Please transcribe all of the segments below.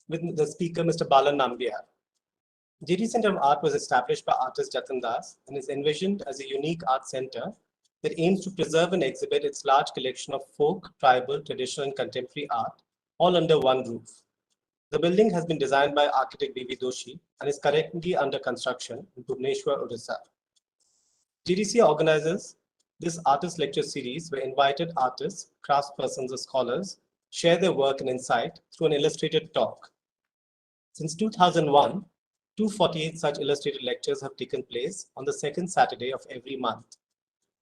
with the speaker, Mr. Balan Nambiar. GD Center of Art was established by artist Jatin Das and is envisioned as a unique art center that aims to preserve and exhibit its large collection of folk, tribal, traditional, and contemporary art, all under one roof. The building has been designed by architect B.V. Doshi and is currently under construction in Bhubaneswar, Odisha. GDC organizes this artist lecture series where invited artists, craftspersons, or scholars share their work and insight through an illustrated talk. Since 2001, 248 such illustrated lectures have taken place on the second Saturday of every month.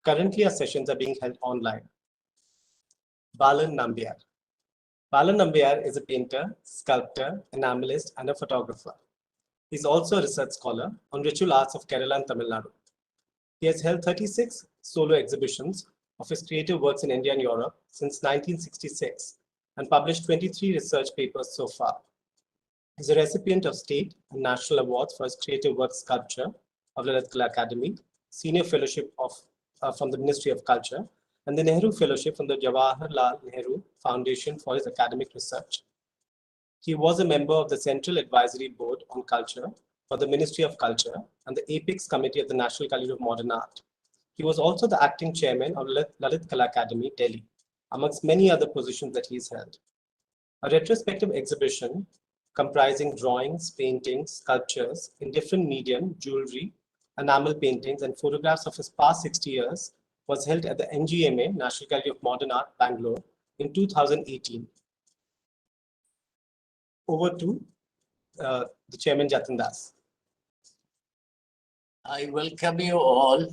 Currently, our sessions are being held online. Balan Nambiar. Balan Nambiar is a painter, sculptor, enamelist, and a photographer. He is also a research scholar on ritual arts of Kerala and Tamil Nadu. He has held 36 solo exhibitions of his creative works in India and Europe since 1966 and published 23 research papers so far. He is a recipient of state and national awards for his creative work sculpture of Lalit Kala Academy, Senior Fellowship from the Ministry of Culture, and the Nehru Fellowship from the Jawaharlal Nehru Foundation for his academic research. He was a member of the Central Advisory Board on Culture for the Ministry of Culture and the Apex Committee of the National College of Modern Art. He was also the acting chairman of Lalit Kala Academy, Delhi, amongst many other positions that he's held. A retrospective exhibition comprising drawings, paintings, sculptures in different medium, jewelry, enamel paintings, and photographs of his past 60 years was held at the NGMA, National Gallery of Modern Art, Bangalore, in 2018. Over to the chairman, Jatin Das. I welcome you all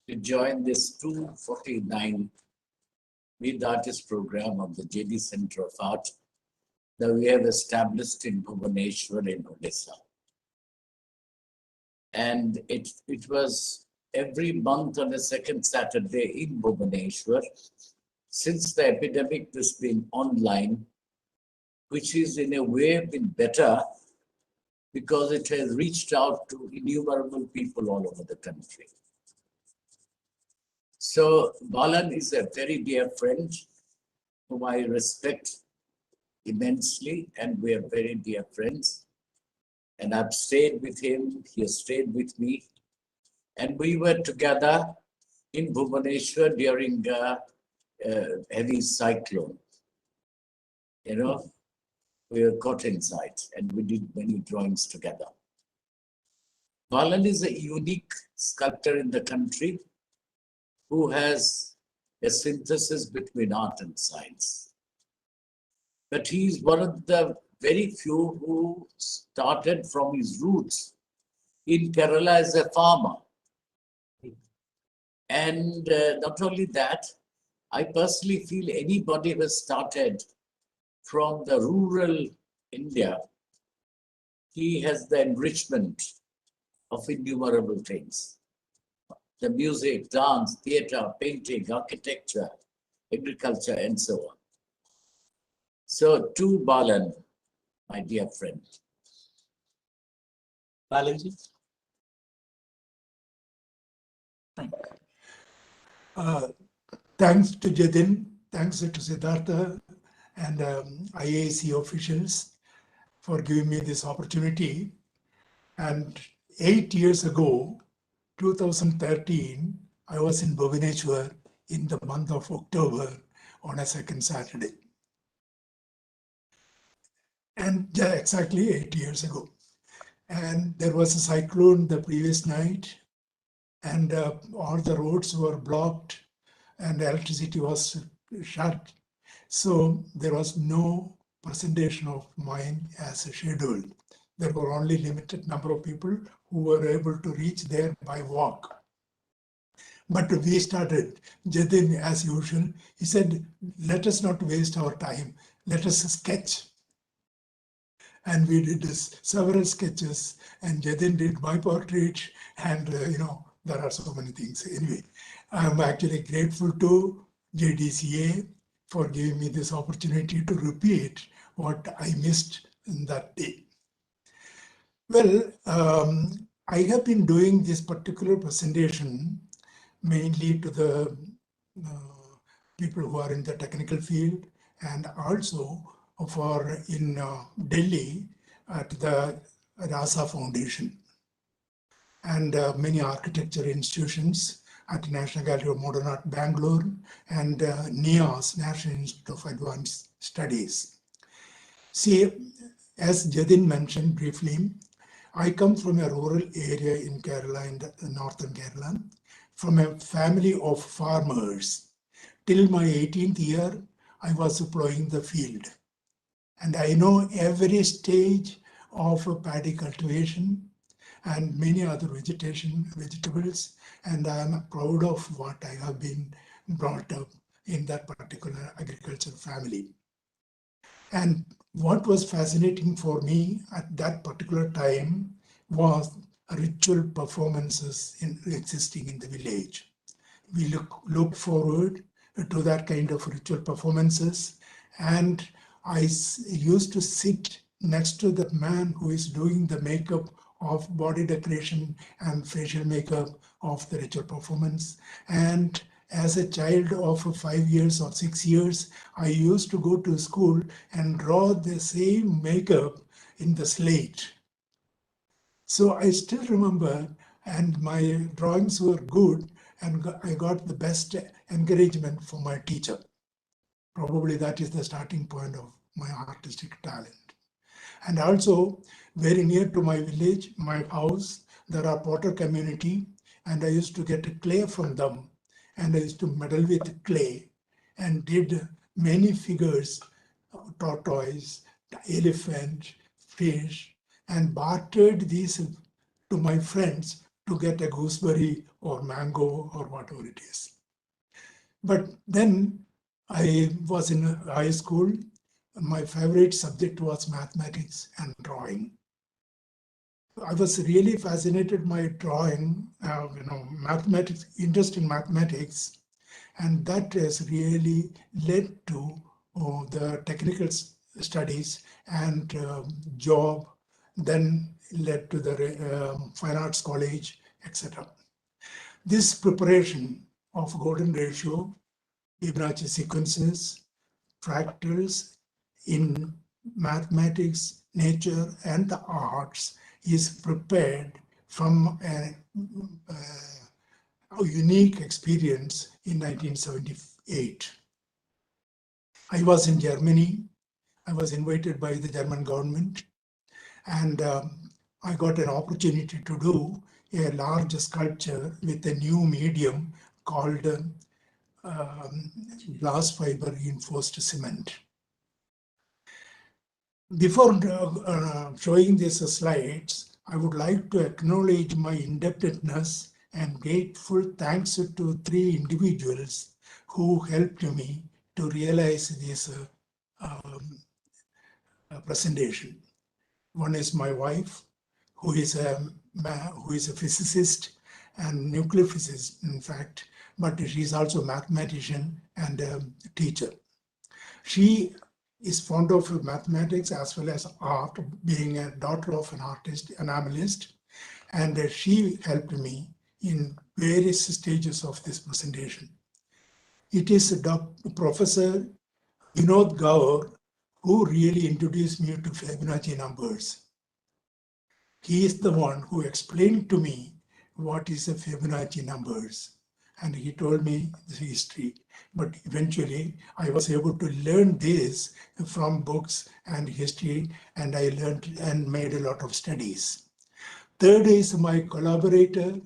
to join this 249 Meet the Artist program of the JD Center of Art that we have established in Bhubaneswar in Odisha. And it was every month on the second Saturday in Bhubaneswar. Since the epidemic has been online, which is in a way been better because it has reached out to innumerable people all over the country. So Balan is a very dear friend whom I respect immensely, and we are very dear friends. And I've stayed with him, he has stayed with me. And we were together in Bhubaneswar during a heavy cyclone. You know, we were caught inside and we did many drawings together. Balan is a unique sculptor in the country who has a synthesis between art and science. But he is one of the very few who started from his roots in Kerala as a farmer. And not only that, I personally feel anybody who has started from the rural India, he has the enrichment of innumerable things. The music, dance, theatre, painting, architecture, agriculture, and so on. So to Balan, my dear friend. Balanji. Thanks to Jatin, thanks to Siddhartha and IAC officials for giving me this opportunity. And 8 years ago, 2013, I was in Bhubaneswar in the month of October on a second Saturday. And yeah, exactly 8 years ago. And there was a cyclone the previous night, and all the roads were blocked and electricity was shut. So there was no presentation of mine as scheduled. There were only limited number of people who were able to reach there by walk. But we started, Jatin as usual, he said, let us not waste our time, let us sketch. And we did several sketches, and Jatin did my portrait, and there are so many things. Anyway, I'm actually grateful to JDCA for giving me this opportunity to repeat what I missed in that day. Well, I have been doing this particular presentation mainly to the people who are in the technical field and also for in Delhi at the Rasa Foundation, and many architecture institutions at National Gallery of Modern Art, Bangalore, and NIAS, National Institute of Advanced Studies. See, as Jadin mentioned briefly, I come from a rural area in Kerala, in northern Kerala, from a family of farmers. Till my 18th year, I was plowing the field. And I know every stage of paddy cultivation and many other vegetables, and I am proud of what I have been brought up in that particular agricultural family. And what was fascinating for me at that particular time was ritual performances existing in the village. We look forward to that kind of ritual performances, and I used to sit next to the man who is doing the makeup of body decoration and facial makeup of the ritual performance. And as a child of 5 years or 6 years, I used to go to school and draw the same makeup in the slate. So I still remember, and my drawings were good, and I got the best encouragement from my teacher. Probably that is the starting point of my artistic talent. And also, very near to my village, my house, there are potter community, and I used to get clay from them, and I used to meddle with clay and did many figures, tortoise, elephant, fish, and bartered these to my friends to get a gooseberry or mango or whatever it is. But then I was in high school. My favorite subject was mathematics and drawing. I was really fascinated by drawing, mathematics, interest in mathematics, and that has really led to the technical studies and job, then led to the Fine Arts College, etc. This preparation of golden ratio, Fibonacci sequences, fractals in mathematics, nature, and the arts is prepared from a unique experience in 1978. I was in Germany. I was invited by the German government, and I got an opportunity to do a large sculpture with a new medium called glass fiber reinforced cement. Before showing these slides, I would like to acknowledge my indebtedness and grateful thanks to 3 individuals who helped me to realize this presentation. One is my wife, who is a physicist and nuclear physicist, in fact, but she is also a mathematician and a teacher. She is fond of mathematics as well as art, being a daughter of an artist, enamelist, and she helped me in various stages of this presentation. It is Professor Vinod Gaur who really introduced me to Fibonacci numbers. He is the one who explained to me what is a Fibonacci numbers, and he told me the history. But eventually, I was able to learn this from books and history, and I learned and made a lot of studies. Third is my collaborator,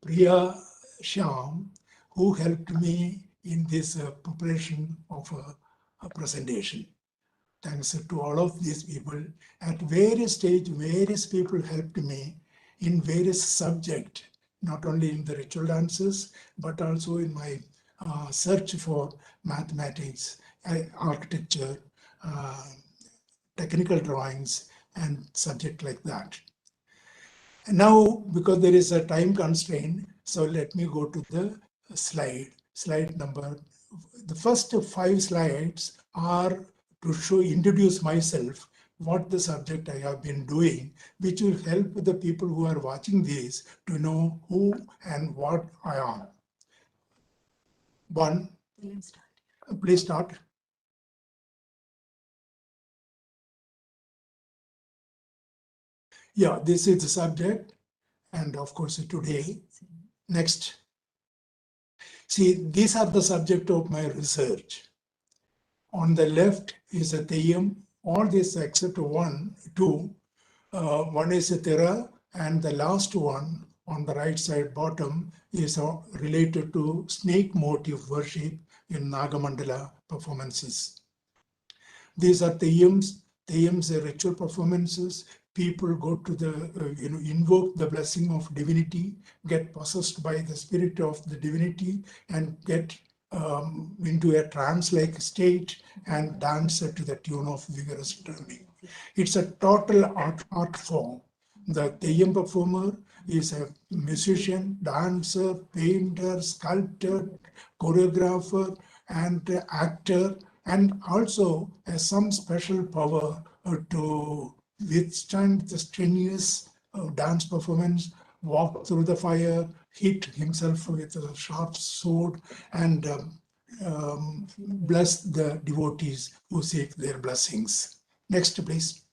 Priya Shyam, who helped me in this preparation of a presentation. Thanks to all of these people, at various stages, various people helped me in various subjects, not only in the ritual dances, but also in my search for mathematics, architecture, technical drawings, and subject like that. And now, because there is a time constraint, so let me go to the slide number. The first 5 slides are to introduce myself, what the subject I have been doing, which will help the people who are watching this to know who and what I am. Please start. Yeah, this is the subject, and of course today. Next. See, these are the subject of my research. On the left is a Theyyam, all these except two. One is a Thera, and the last one on the right side bottom is related to snake motif worship in Nagamandala performances. These are Theyyams. Theyyams are ritual performances. People go to the, invoke the blessing of divinity, get possessed by the spirit of the divinity, and get into a trance-like state and dance to the tune of vigorous drumming. It's a total art form. The Theyyam performer is a musician, dancer, painter, sculptor, choreographer, and actor, and also has some special power to withstand the strenuous dance performance, walk through the fire, hit himself with a sharp sword, and bless the devotees who seek their blessings. Next, please.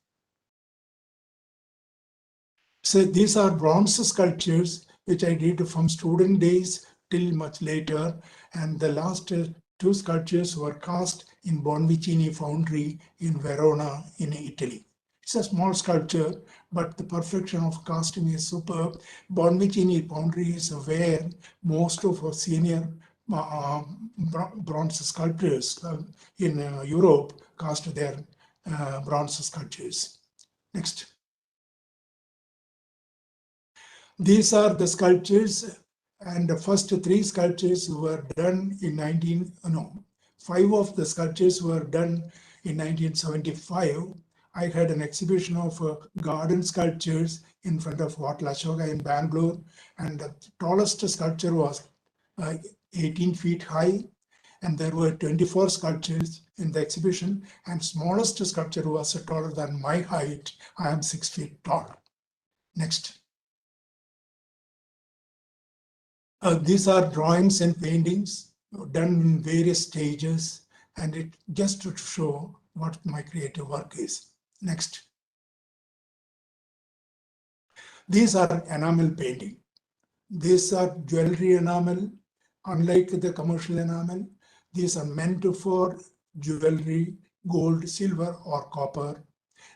So these are bronze sculptures which I did from student days till much later, and the last two sculptures were cast in Bonvicini Foundry in Verona in Italy. It's a small sculpture, but the perfection of casting is superb. Bonvicini Foundry is where most of our senior bronze sculptors in Europe cast their bronze sculptures. Next. These are the sculptures, and the first three sculptures were done in 5 of the sculptures were done in 1975. I had an exhibition of garden sculptures in front of Wat Lashoka in Bangalore, and the tallest sculpture was 18 feet high, and there were 24 sculptures in the exhibition, and smallest sculpture was taller than my height. I am 6 feet tall. Next. These are drawings and paintings done in various stages, and it just to show what my creative work is. Next. These are enamel painting. These are jewelry enamel. Unlike the commercial enamel, these are meant for jewelry, gold, silver, or copper.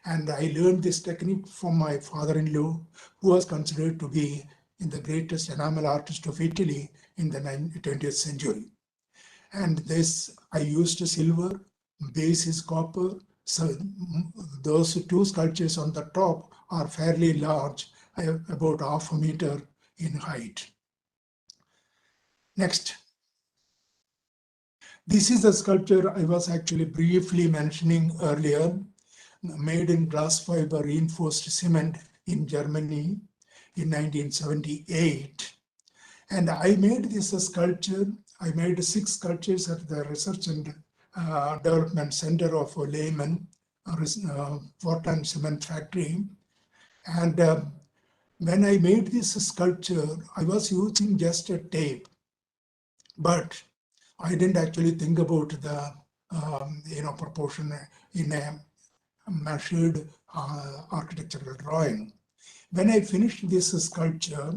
And I learned this technique from my father-in-law, who was considered to be the greatest enamel artist of Italy in the 20th century. And this, I used silver, base is copper. So those two sculptures on the top are fairly large, about 1/2 meter in height. Next. This is the sculpture I was actually briefly mentioning earlier, made in glass fiber reinforced cement in Germany in 1978. And I made this sculpture. I made 6 sculptures at the Research and Development Center of Lehman, Portland Cement Factory. And when I made this sculpture, I was using just a tape, but I didn't actually think about the proportion in a measured architectural drawing. When I finished this sculpture,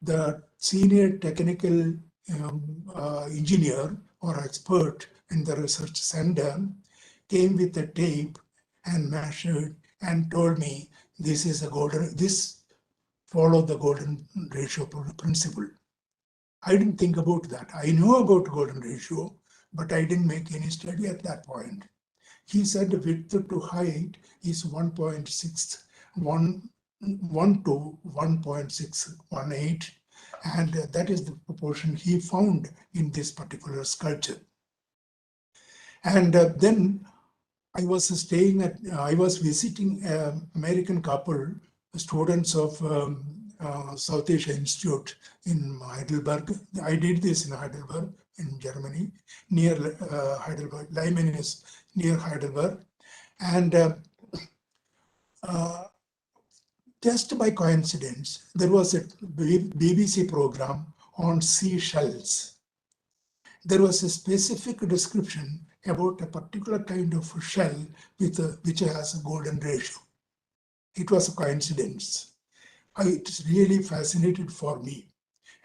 the senior technical engineer or expert in the research center came with a tape and measured and told me this follow the golden ratio principle. I didn't think about that. I knew about golden ratio, but I didn't make any study at that point. He said width to height is 1.61 to 1.618, and that is the proportion he found in this particular sculpture. And then I was visiting an American couple, students of South Asia Institute in Heidelberg. I did this in Heidelberg, in Germany, near Heidelberg. Leimen is near Heidelberg. And just by coincidence, there was a BBC program on seashells. There was a specific description about a particular kind of shell which has a golden ratio. It was a coincidence. It's really fascinated for me.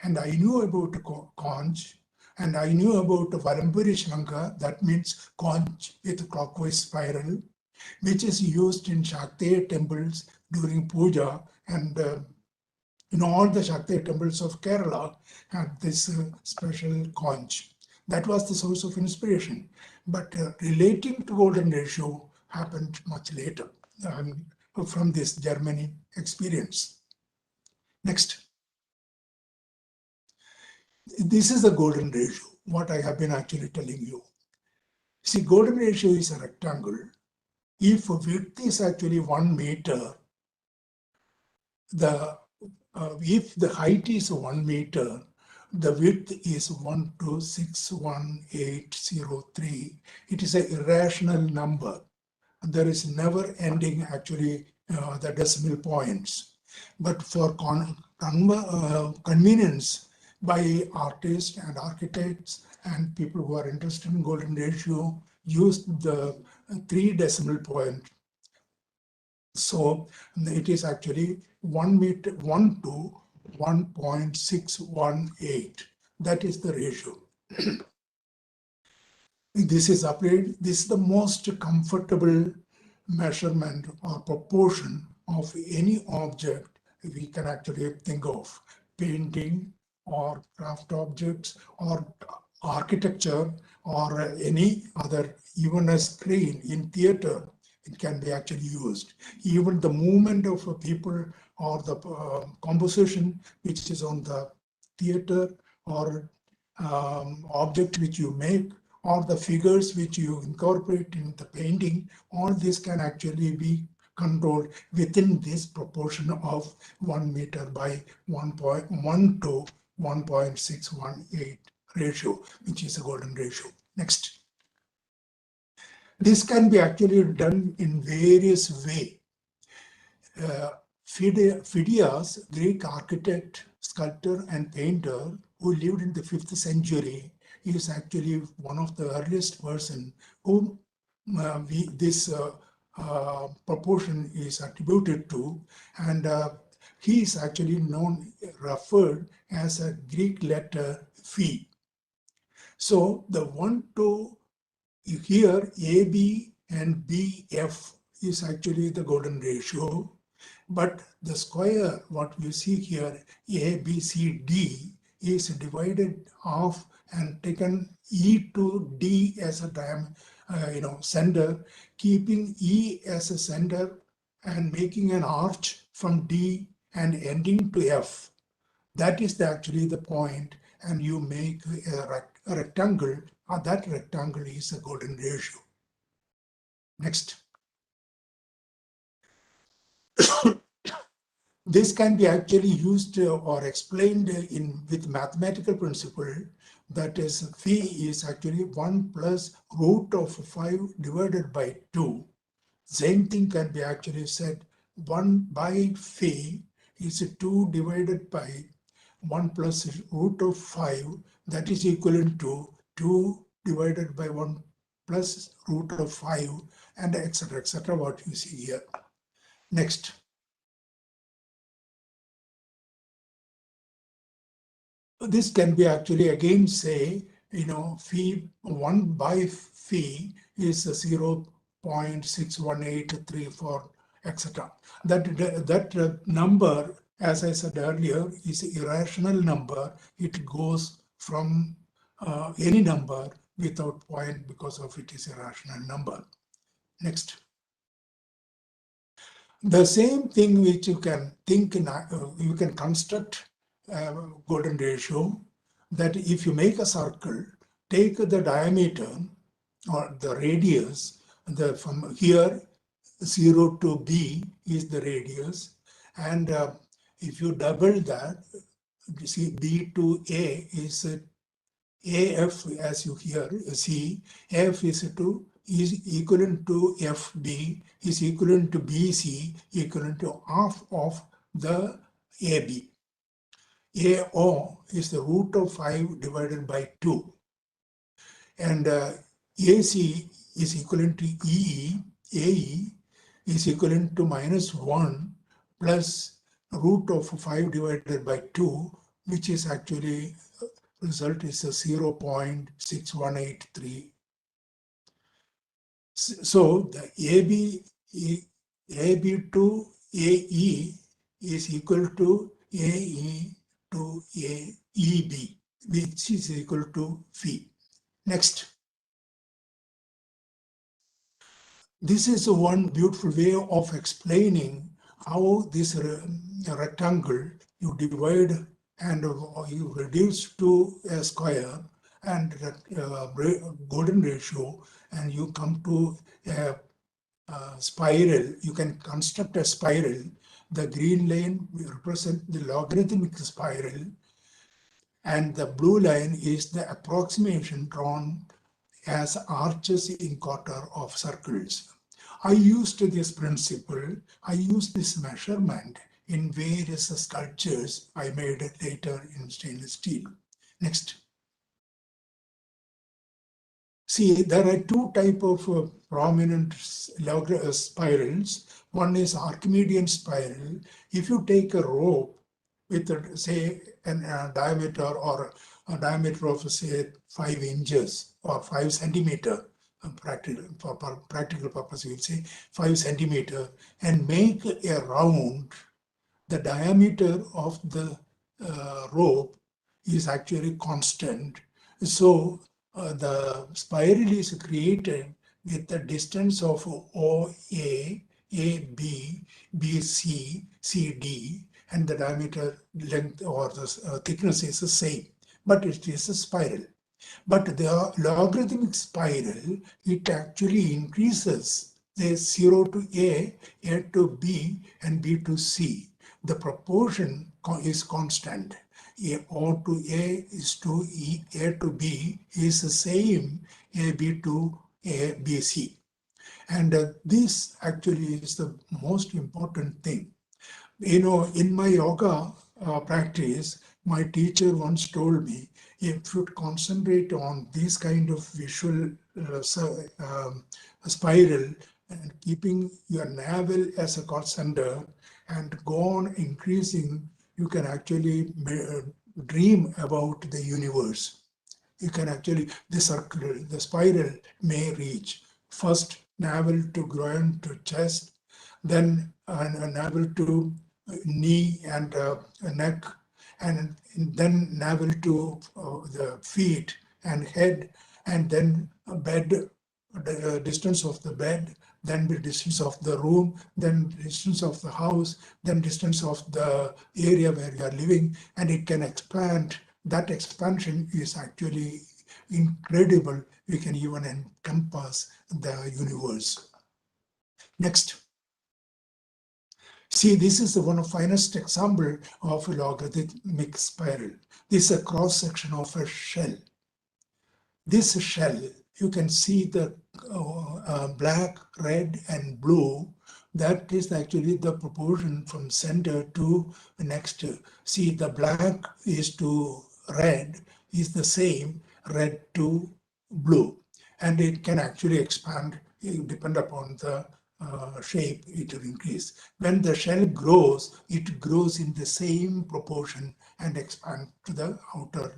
And I knew about conch, and I knew about Varamburi Shlanga, that means conch with clockwise spiral, which is used in Shaktiya temples during puja, and in all the Shaktiya temples of Kerala had this special conch. That was the source of inspiration. But relating to golden ratio happened much later from this Germany experience. Next. This is the golden ratio, what I have been actually telling you. See, golden ratio is a rectangle. If width is actually 1 meter, if the height is 1 meter, the width is 1261803. It is an irrational number. There is never ending actually the decimal points. But for convenience, by artists and architects and people who are interested in golden ratio, used the 3 decimal point. So it is actually 1 meter, 1 to 1.618. That is the ratio. This is applied. This is the most comfortable measurement or proportion of any object we can actually think of. Painting or craft objects or architecture or any other, even a screen in theater, it can be actually used. Even the movement of people or the composition which is on the theater or object which you make, or the figures which you incorporate in the painting, all this can actually be controlled within this proportion of 1 meter by 1.1 to 1.618 ratio, which is a golden ratio. Next. This can be actually done in various ways. Phidias, Greek architect, sculptor, and painter who lived in the 5th century, is actually one of the earliest person whom this proportion is attributed to, and he is actually referred as a Greek letter phi. So the 1 to here AB and BF is actually the golden ratio, but the square, what you see here, ABCD, is divided off and taken E to D as a center, keeping E as a center and making an arch from D and ending to F. That is actually the point, and you make a rectangle, and that rectangle is a golden ratio. Next. This can be actually used or explained with mathematical principle, that is phi is actually 1 plus root of 5 divided by 2. Same thing can be actually said 1 by phi is 2 divided by 1 plus root of 5, that is equivalent to 2 divided by 1 plus root of 5, and etc., what you see here. Next. This can be actually again say, phi 1 by phi is 0.61834, etc. That number, as I said earlier, is an irrational number. It goes from any number without point because of it is a rational number. Next. The same thing which you can think in, you can construct golden ratio, that if you make a circle, take the diameter or the radius, from here 0 to B is the radius, and if you double that, you see B to A is AF, as you here see, F is equivalent to FB is equivalent to BC, equivalent to half of the AB. AO is the root of 5 divided by 2. And AC is equivalent to EE. AE is equivalent to -1 plus root of 5 divided by 2, which is actually result is a 0.6183. So the AB to AE is equal to AE to AEB, which is equal to phi. Next. This is one beautiful way of explaining how this rectangle you divide and you reduce to a square and golden ratio, and you come to a spiral. You can construct a spiral. The green line will represent the logarithmic spiral, and the blue line is the approximation drawn as arches in quarter of circles. I used this principle, I used this measurement in various sculptures I made later in stainless steel. Next. See, there are two types of prominent spirals. One is Archimedean spiral. If you take a rope with, say, a diameter or a diameter of, say, 5 inches or 5 centimeter, for practical purpose, we'll say 5 centimeter, and make a round, the diameter of the rope is actually constant. So the spiral is created with the distance of OA, AB, BC, CD, and the diameter length or the thickness is the same, but it is a spiral. But the logarithmic spiral, it actually increases the 0 to A to B, and B to C. The proportion is constant. O to A is to E, A to B is the same, AB to ABC. And this actually is the most important thing. You know, in my yoga practice, my teacher once told me, if you concentrate on this kind of visual spiral and keeping your navel as a center and go on increasing, you can actually dream about the universe. You can actually, the circle, the spiral may reach first navel to groin to chest, then a navel to knee and neck, and then navel to the feet and head, and then a bed, the distance of the bed, then the distance of the room, then distance of the house, then distance of the area where you are living, and it can expand. That expansion is actually incredible. We can even encompass the universe. Next. See, this is one of the finest example of a logarithmic spiral. This is a cross section of a shell. This shell, you can see the black, red, and blue. That is actually the proportion from center to the next. See, the black is to red is the same, red to blue. And it can actually expand, depend upon the shape, it will increase. When the shell grows, it grows in the same proportion and expand to the outer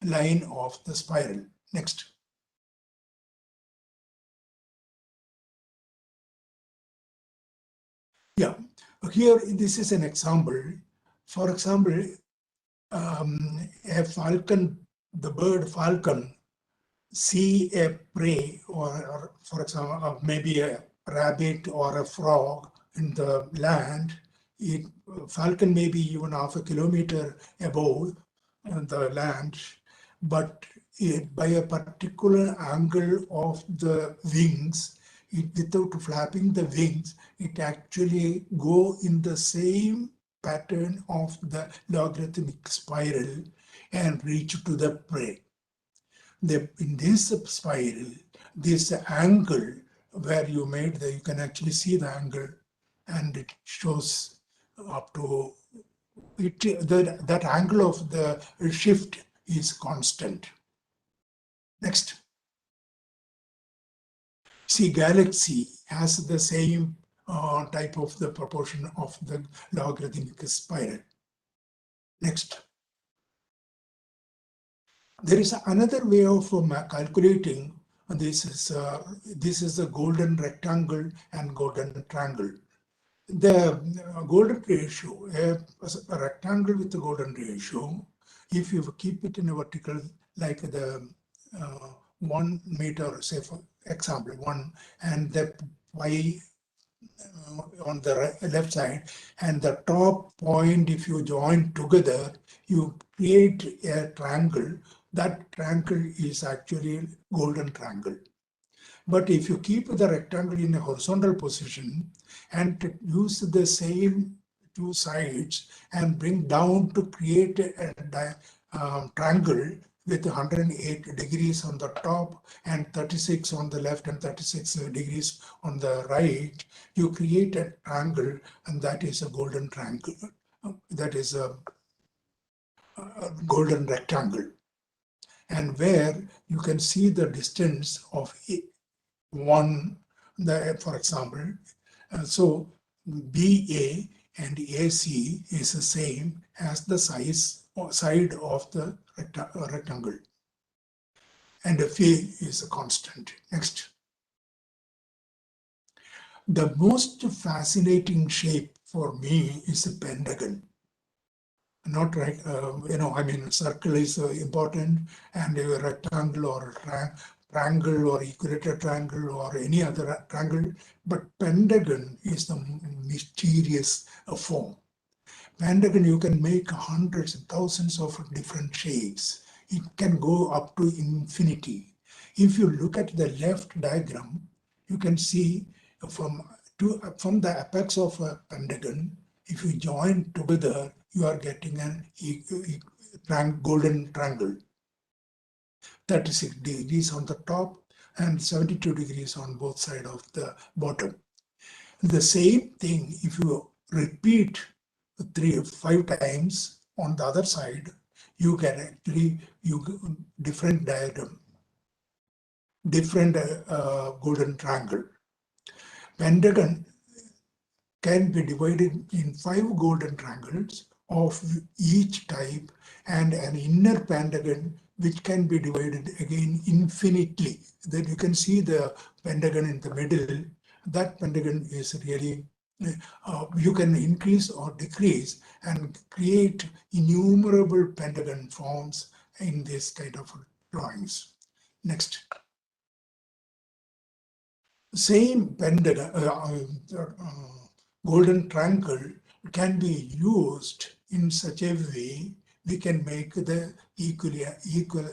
line of the spiral. Next. Yeah, here this is an example. For example, a falcon, the bird falcon, see a prey, or for example, maybe a rabbit or a frog in the land. Falcon may be even half a kilometer above the land, but by a particular angle of the wings, without flapping the wings, it actually go in the same pattern of the logarithmic spiral and reach to the prey. In this spiral, this angle where you made you can actually see the angle, and it shows up to that angle of the shift is constant. Next. See, galaxy has the same type of the proportion of the logarithmic spiral. Next. There is another way of calculating this is a golden rectangle and golden triangle. The golden ratio, a rectangle with a golden ratio, if you keep it in a vertical, like the 1 meter, say for example, 1, and the y on the left side, and the top point, if you join together, you create a triangle. That triangle is actually golden triangle. But if you keep the rectangle in a horizontal position and use the same two sides and bring down to create a triangle with 108 degrees on the top and 36 on the left and 36 degrees on the right, you create a triangle, and that is a golden triangle. That is a golden rectangle. And where you can see the distance of one, for example, so BA and AC is the same as the size or side of the rectangle, and phi is a constant. Next. The most fascinating shape for me is a pentagon. Not right, I mean, circle is important, and a rectangle or triangle or equilateral triangle or any other triangle, but pentagon is the mysterious form. Pentagon, you can make hundreds and thousands of different shapes. It can go up to infinity. If you look at the left diagram, you can see from the apex of a pentagon, if you join together, you are getting an golden triangle. 36 degrees on the top and 72 degrees on both sides of the bottom. The same thing, if you repeat 5 times on the other side, you get actually different diagram, different golden triangle. Pentagon can be divided in 5 golden triangles of each type, and an inner pentagon which can be divided again infinitely. Then you can see the pentagon in the middle. That pentagon is really, you can increase or decrease and create innumerable pentagon forms in this kind of drawings. Next. Same pentagon, golden triangle can be used in such a way we can make the equilateral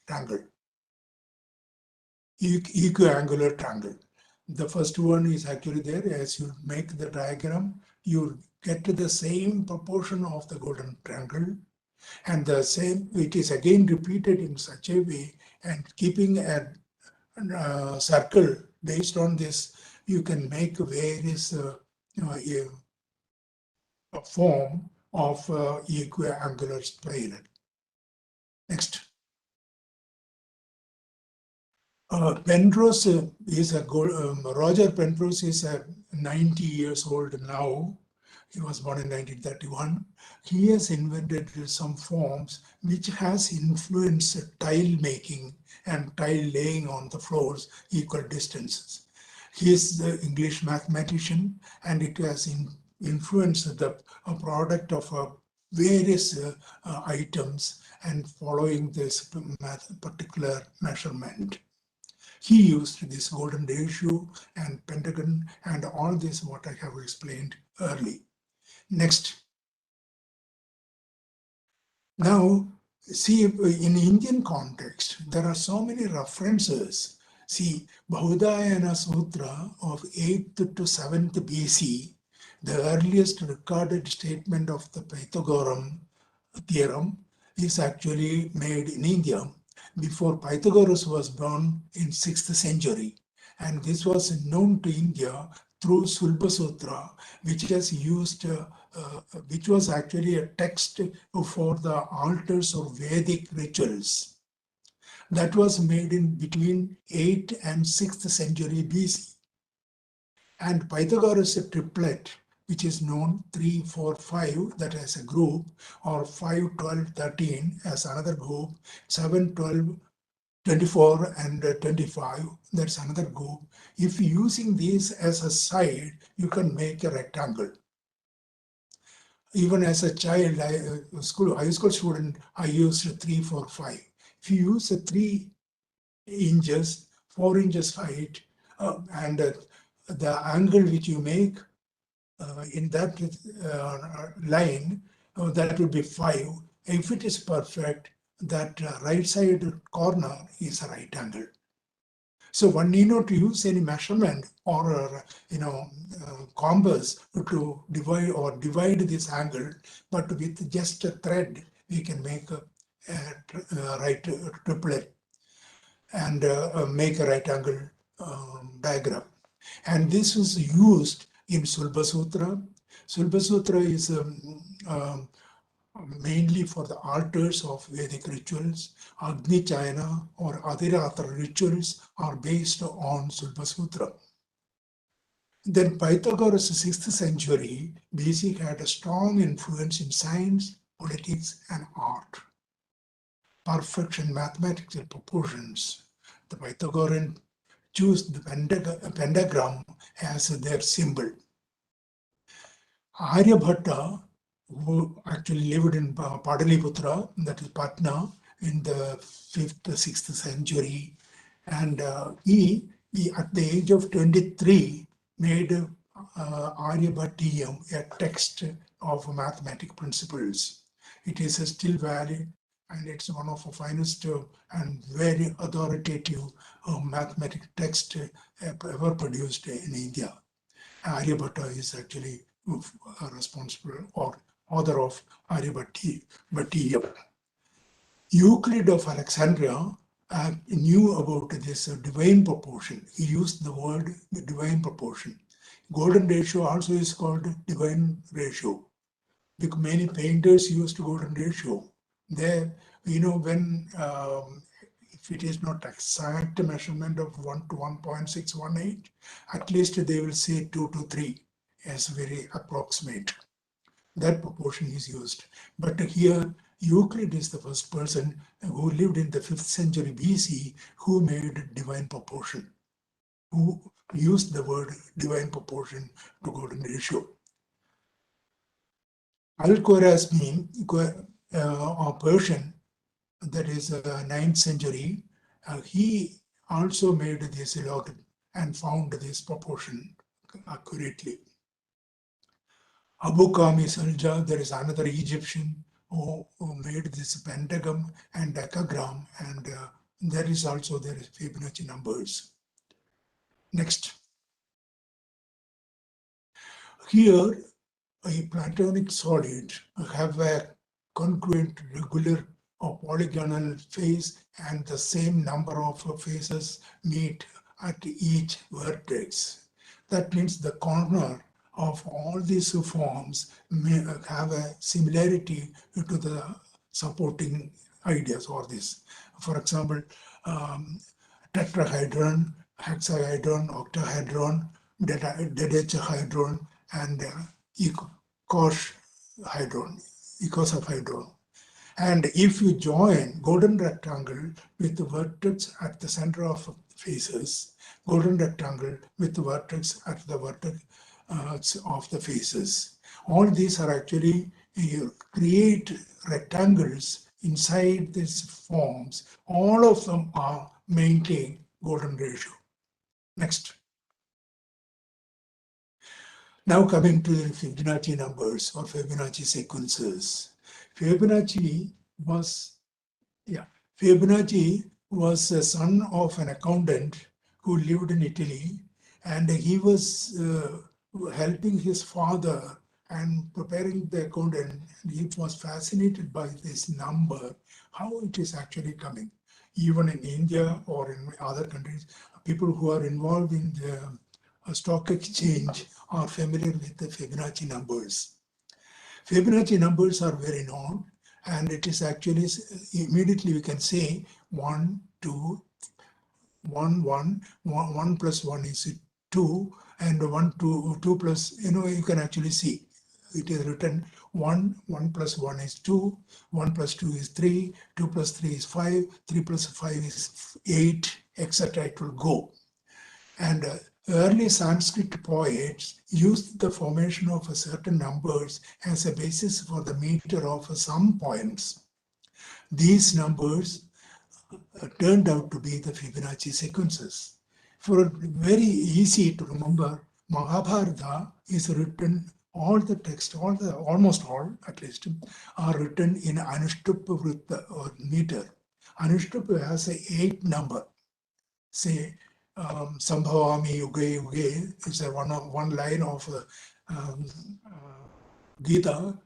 triangle, equiangular triangle. The first one is actually there. As you make the diagram, you get to the same proportion of the golden triangle, and the same, it is again repeated in such a way, and keeping a circle based on this, you can make various a form of equiangular spiral. Next. Penrose is Roger Penrose is 90 years old now. He was born in 1931. He has invented some forms which has influenced tile making and tile laying on the floors equal distances. He is the English mathematician, and it has influenced the product of various items and following this particular measurement. He used this golden ratio and pentagon and all this what I have explained early. Next. Now, see, in Indian context, there are so many references. See, Bahudayana Sutra of 8th to 7th BC, the earliest recorded statement of the Pythagorean theorem is actually made in India before Pythagoras was born in 6th century. And this was known to India through Sulba Sutra, which has used, which was actually a text for the altars or Vedic rituals. That was made in between 8th and 6th century BC. And Pythagoras triplet, which is known 3, 4, 5, that as a group, or 5, 12, 13 as another group, 7, 12, 24 and 25, that's another group. If using these as a side, you can make a rectangle. Even as a child, high school student, I used 3, 4, 5. If you use a 3 inches, 4 inches height, and the angle which you make in that line, that will be 5. If it is perfect, that right side corner is a right angle. So one need not use any measurement or compass to divide this angle, but with just a thread we can make a right triplet and make a right angle diagram. And this was used in Sulba Sutra. Sulba Sutra is mainly for the altars of Vedic rituals. Agni Chayana or Adhiratra rituals are based on Sulba Sutra. Then Pythagoras, 6th century BC, had a strong influence in science, politics, and art. Perfection, mathematical proportions. The Pythagorean choose the pentagram as their symbol. Aryabhatta, who actually lived in Padaliputra, that is Patna, in the 5th, 6th century, and he at the age of 23 made Aryabhattiyam, a text of mathematical principles. It is still valid, and it's one of the finest and very authoritative mathematical text ever produced in India. Aryabhatta is actually responsible or author of Aryabhattiyam. Euclid of Alexandria knew about this divine proportion. He used the word divine proportion. Golden ratio also is called divine ratio, because many painters used golden ratio. There, when if it is not exact measurement of 1 to 1.618, at least they will say 2 to 3 as very approximate. That proportion is used. But here, Euclid is the first person who lived in the 5th century BC who made divine proportion, who used the word divine proportion to golden ratio. Al-Khwarizmi, a Persian, that is 9th century, he also made this log and found this proportion accurately. Abu Qami Salja, there is another Egyptian who made this pentagram and decagram, and there is Fibonacci numbers. Next. Here, a platonic solid have a congruent, regular or polygonal face, and the same number of faces meet at each vertex. That means the corner of all these forms may have a similarity to the supporting ideas or this. For example, tetrahedron, hexahedron, octahedron, dodecahedron, and icosahedron. And if you join golden rectangle with the vertex at the center of faces, golden rectangle with the vertex at the vertex of the faces, all these are actually create rectangles inside these forms. All of them are maintain golden ratio. Next. Now coming to the Fibonacci numbers or Fibonacci sequences. Fibonacci was a son of an accountant who lived in Italy, and he was helping his father and preparing the accountant. He was fascinated by this number, how it is actually coming. Even in India or in other countries, people who are involved in the stock exchange are familiar with the Fibonacci numbers. Fibonacci numbers are very known, and it is actually immediately we can say 1, 2, 1, 1, 1 plus 1 is 2, and 1, 2, 2 plus, you can actually see it is written 1, 1 plus 1 is 2, 1 plus 2 is 3, 2 plus 3 is 5, 3 plus 5 is 8, etc. It will go. And early Sanskrit poets used the formation of certain numbers as a basis for the meter of some poems. These numbers turned out to be the Fibonacci sequences. For very easy to remember, Mahabharata is written, all the text, almost all at least, are written in Anushtup Vritta or meter. Anushtup has an 8 number. Say, Sambhavami Yuge Yuge is one line of Gita.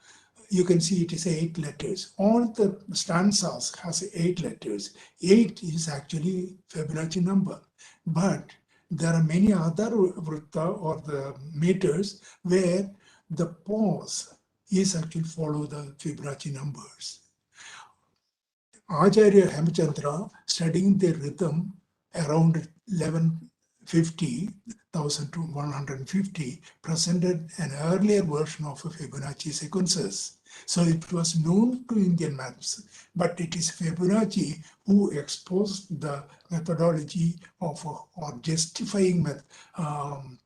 You can see it is 8 letters. All the stanzas has 8 letters. 8 is actually Fibonacci number. But there are many other vritta or the meters where the pause is actually follow the Fibonacci numbers. Acharya Hemachandra, studying the rhythm around 1150, 1150, presented an earlier version of Fibonacci sequences. So it was known to Indian maths, but it is Fibonacci who exposed the methodology of or justifying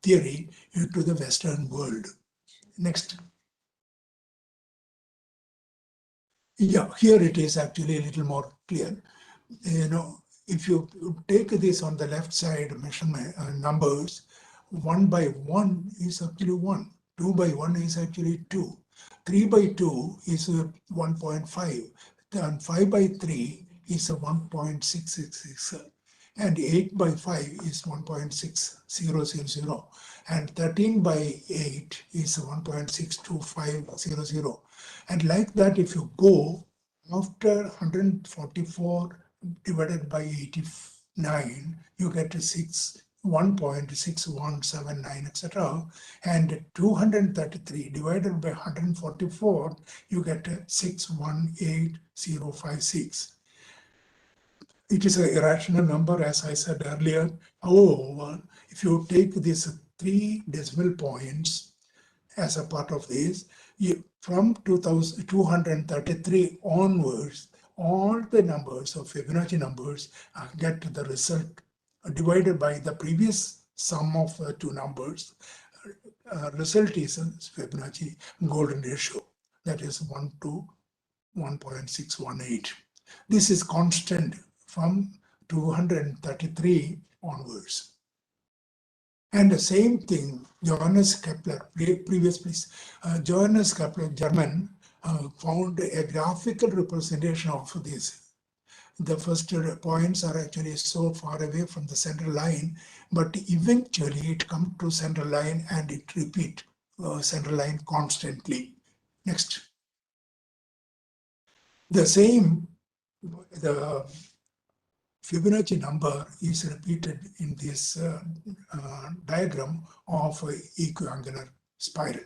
theory to the Western world. Next. Yeah, here it is actually a little more clear. If you take this on the left side measurement numbers, 1 by 1 is actually 1, 2 by 1 is actually 2, 3 by 2 is 1.5, and 5 by 3 is 1.666, and 8 by 5 is 1.6000, and 13 by 8 is 1.62500. And like that, if you go after 144 divided by 89, you get to 1.6179, etc. And 233 divided by 144, you get 618056. It is an irrational number, as I said earlier. However, if you take these 3 decimal points as a part of this, from 2233 onwards, all the numbers of Fibonacci numbers get the result divided by the previous sum of 2 numbers. Result is a Fibonacci golden ratio, that is 1 to 1.618. This is constant from 233 onwards. And the same thing, Johannes Kepler, Johannes Kepler, German, found a graphical representation of this. The first points are actually so far away from the central line, but eventually it comes to central line and it repeats central line constantly. Next. The same, the Fibonacci number is repeated in this diagram of equiangular spiral.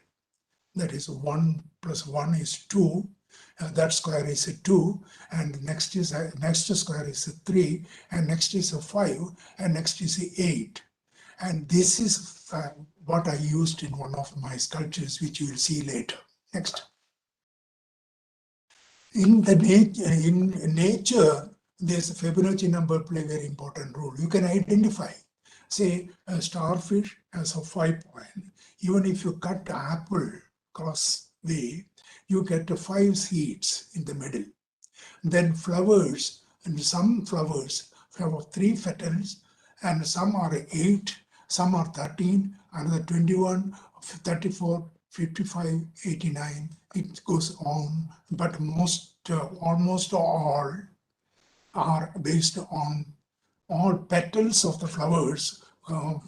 That is 1 plus 1 is 2. That square is 2, and next square is 3, and next is 5, and next is 8. And this is what I used in one of my sculptures, which you will see later. Next. In nature, this Fibonacci number play a very important role. You can identify, say, a starfish has a 5 point. Even if you cut the apple cross way, you get 5 seeds in the middle. Then flowers, and some flowers have 3 petals, and some are 8, some are 13, another 21, 34, 55, 89. It goes on, but almost all are based on all petals of the flowers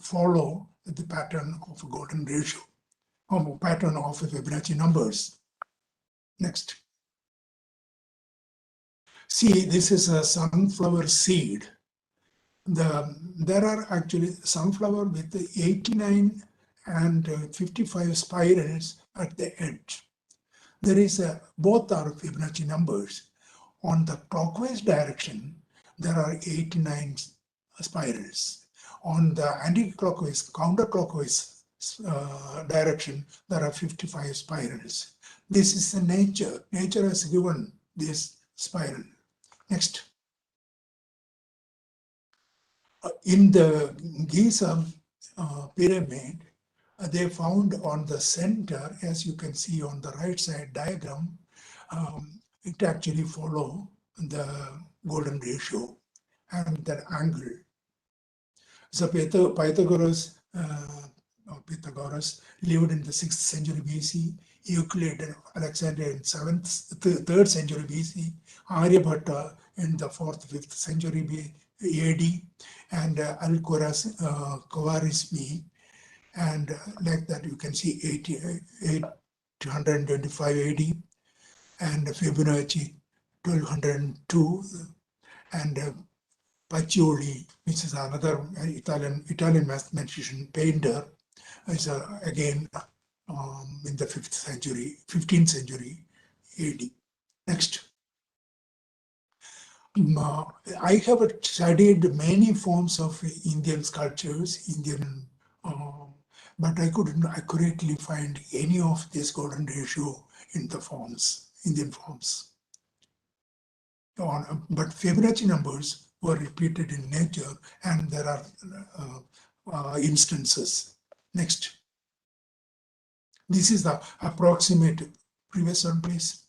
follow the pattern of a golden ratio, or pattern of Fibonacci numbers. Next. See, this is a sunflower seed. There are actually sunflower with 89 and 55 spirals at the edge. There is both are Fibonacci numbers. On the clockwise direction, there are 89 spirals. On the anti-clockwise, counterclockwise direction, there are 55 spirals. This is the nature. Nature has given this spiral. Next. In the Giza pyramid, they found on the center, as you can see on the right side diagram, it actually follow the golden ratio and that angle. So Pythagoras lived in the 6th century BC, Euclid and Alexander in 3rd century BC, Aryabhatta in the 4th, 5th century AD, and Al-Khwarizmi, and like that you can see 825 AD, and Fibonacci 1202, and Pacioli, which is another Italian mathematician, painter, is again in the 15th century AD. Next. I have studied many forms of Indian sculptures, but I couldn't accurately find any of this golden ratio in the forms, Indian forms. But Fibonacci numbers were repeated in nature, and there are instances. Next. This is the approximate, previous one, please.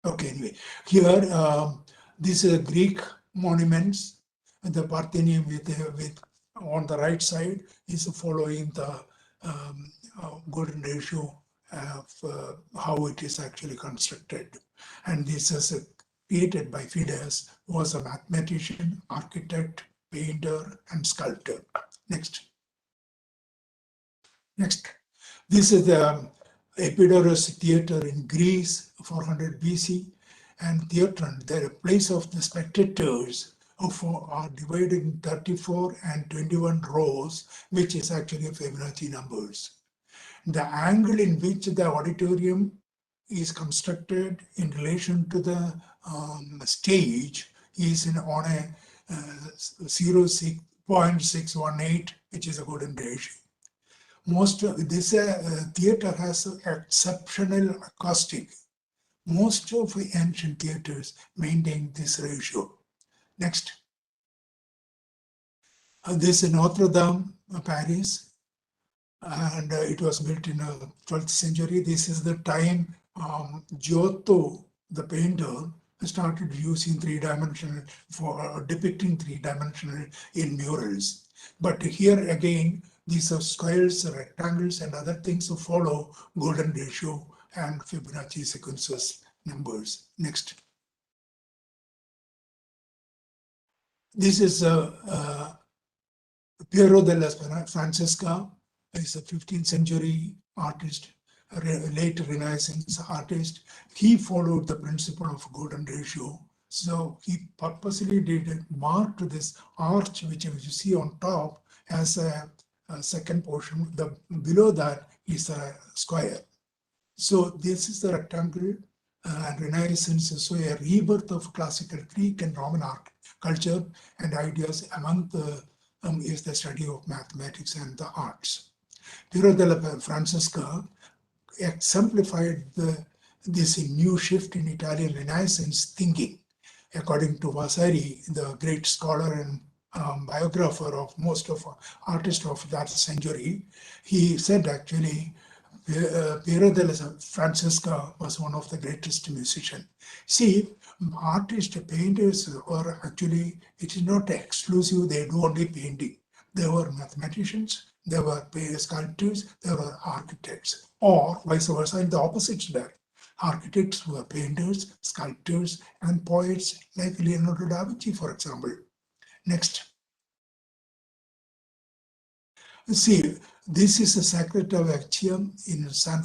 Okay, anyway, here these are Greek monuments, and the Parthenon with on the right side is following the golden ratio of how it is actually constructed. And this is created by Phidias, who was a mathematician, architect, painter, and sculptor. Next. Next. This is the Epidaurus theater in Greece, 400 BC, and Theatron, the place of the spectators are divided in 34 and 21 rows, which is actually Fibonacci numbers. The angle in which the auditorium is constructed in relation to the stage is on a 0.618, which is a golden ratio. Most of this theater has exceptional acoustic. Most of the ancient theaters maintain this ratio. Next. This is Notre Dame, Paris, and it was built in the 12th century. This is the time Giotto, the painter, started using three-dimensional for depicting three-dimensional in murals. But here again, these are squares, rectangles, and other things to follow golden ratio and Fibonacci sequences numbers. Next. This is Piero della Francesca. He's a 15th century artist, late Renaissance artist. He followed the principle of golden ratio. So he purposely marked this arch, which you see on top, as a second portion. Below that is a square. So this is the rectangle and Renaissance. So a rebirth of classical Greek and Roman art culture and ideas among the is the study of mathematics and the arts. Piero della Francesca exemplified this new shift in Italian Renaissance thinking. According to Vasari, the great scholar and biographer of most of artists of that century, he said actually Piero della Francesca was one of the greatest musicians. See, artists, painters were actually, it is not exclusive, they do only painting. They were mathematicians, they were sculptors, they were architects, or vice versa in the opposite direction. Architects were painters, sculptors, and poets like Leonardo da Vinci, for example. Next. See, this is a Sacred of Actium in San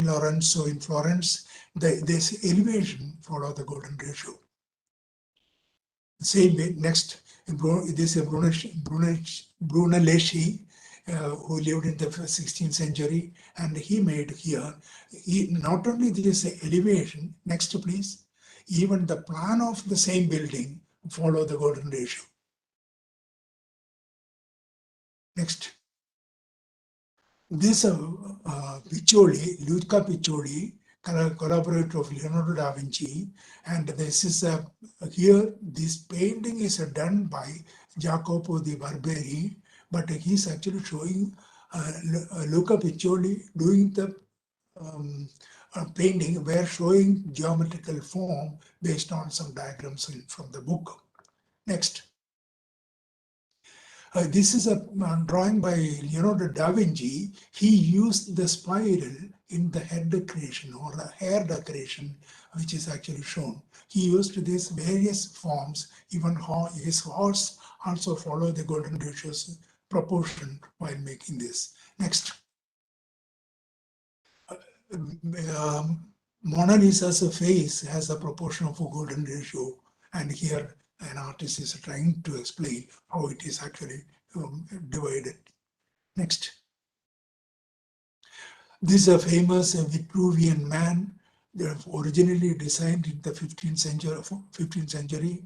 Lorenzo in Florence. This elevation follow the golden ratio. Same way, next, this is Brunelleschi, who lived in the 16th century, and he made here, not only this elevation, next please, even the plan of the same building follow the golden ratio. Next. This Piccioli, Luca Piccioli, collaborator of Leonardo da Vinci, and this is here this painting is done by Jacopo di Barberi, but he's actually showing Luca Piccioli doing the painting where showing geometrical form based on some diagrams from the book. Next. This is a drawing by Leonardo da Vinci. He used the spiral in the head decoration or the hair decoration, which is actually shown. He used these various forms. Even his horse also followed the golden ratios proportion while making this. Next. Mona Lisa's face has a proportion of a golden ratio, and here an artist is trying to explain how it is actually divided. Next. This is a famous Vitruvian man, originally designed in the 15th century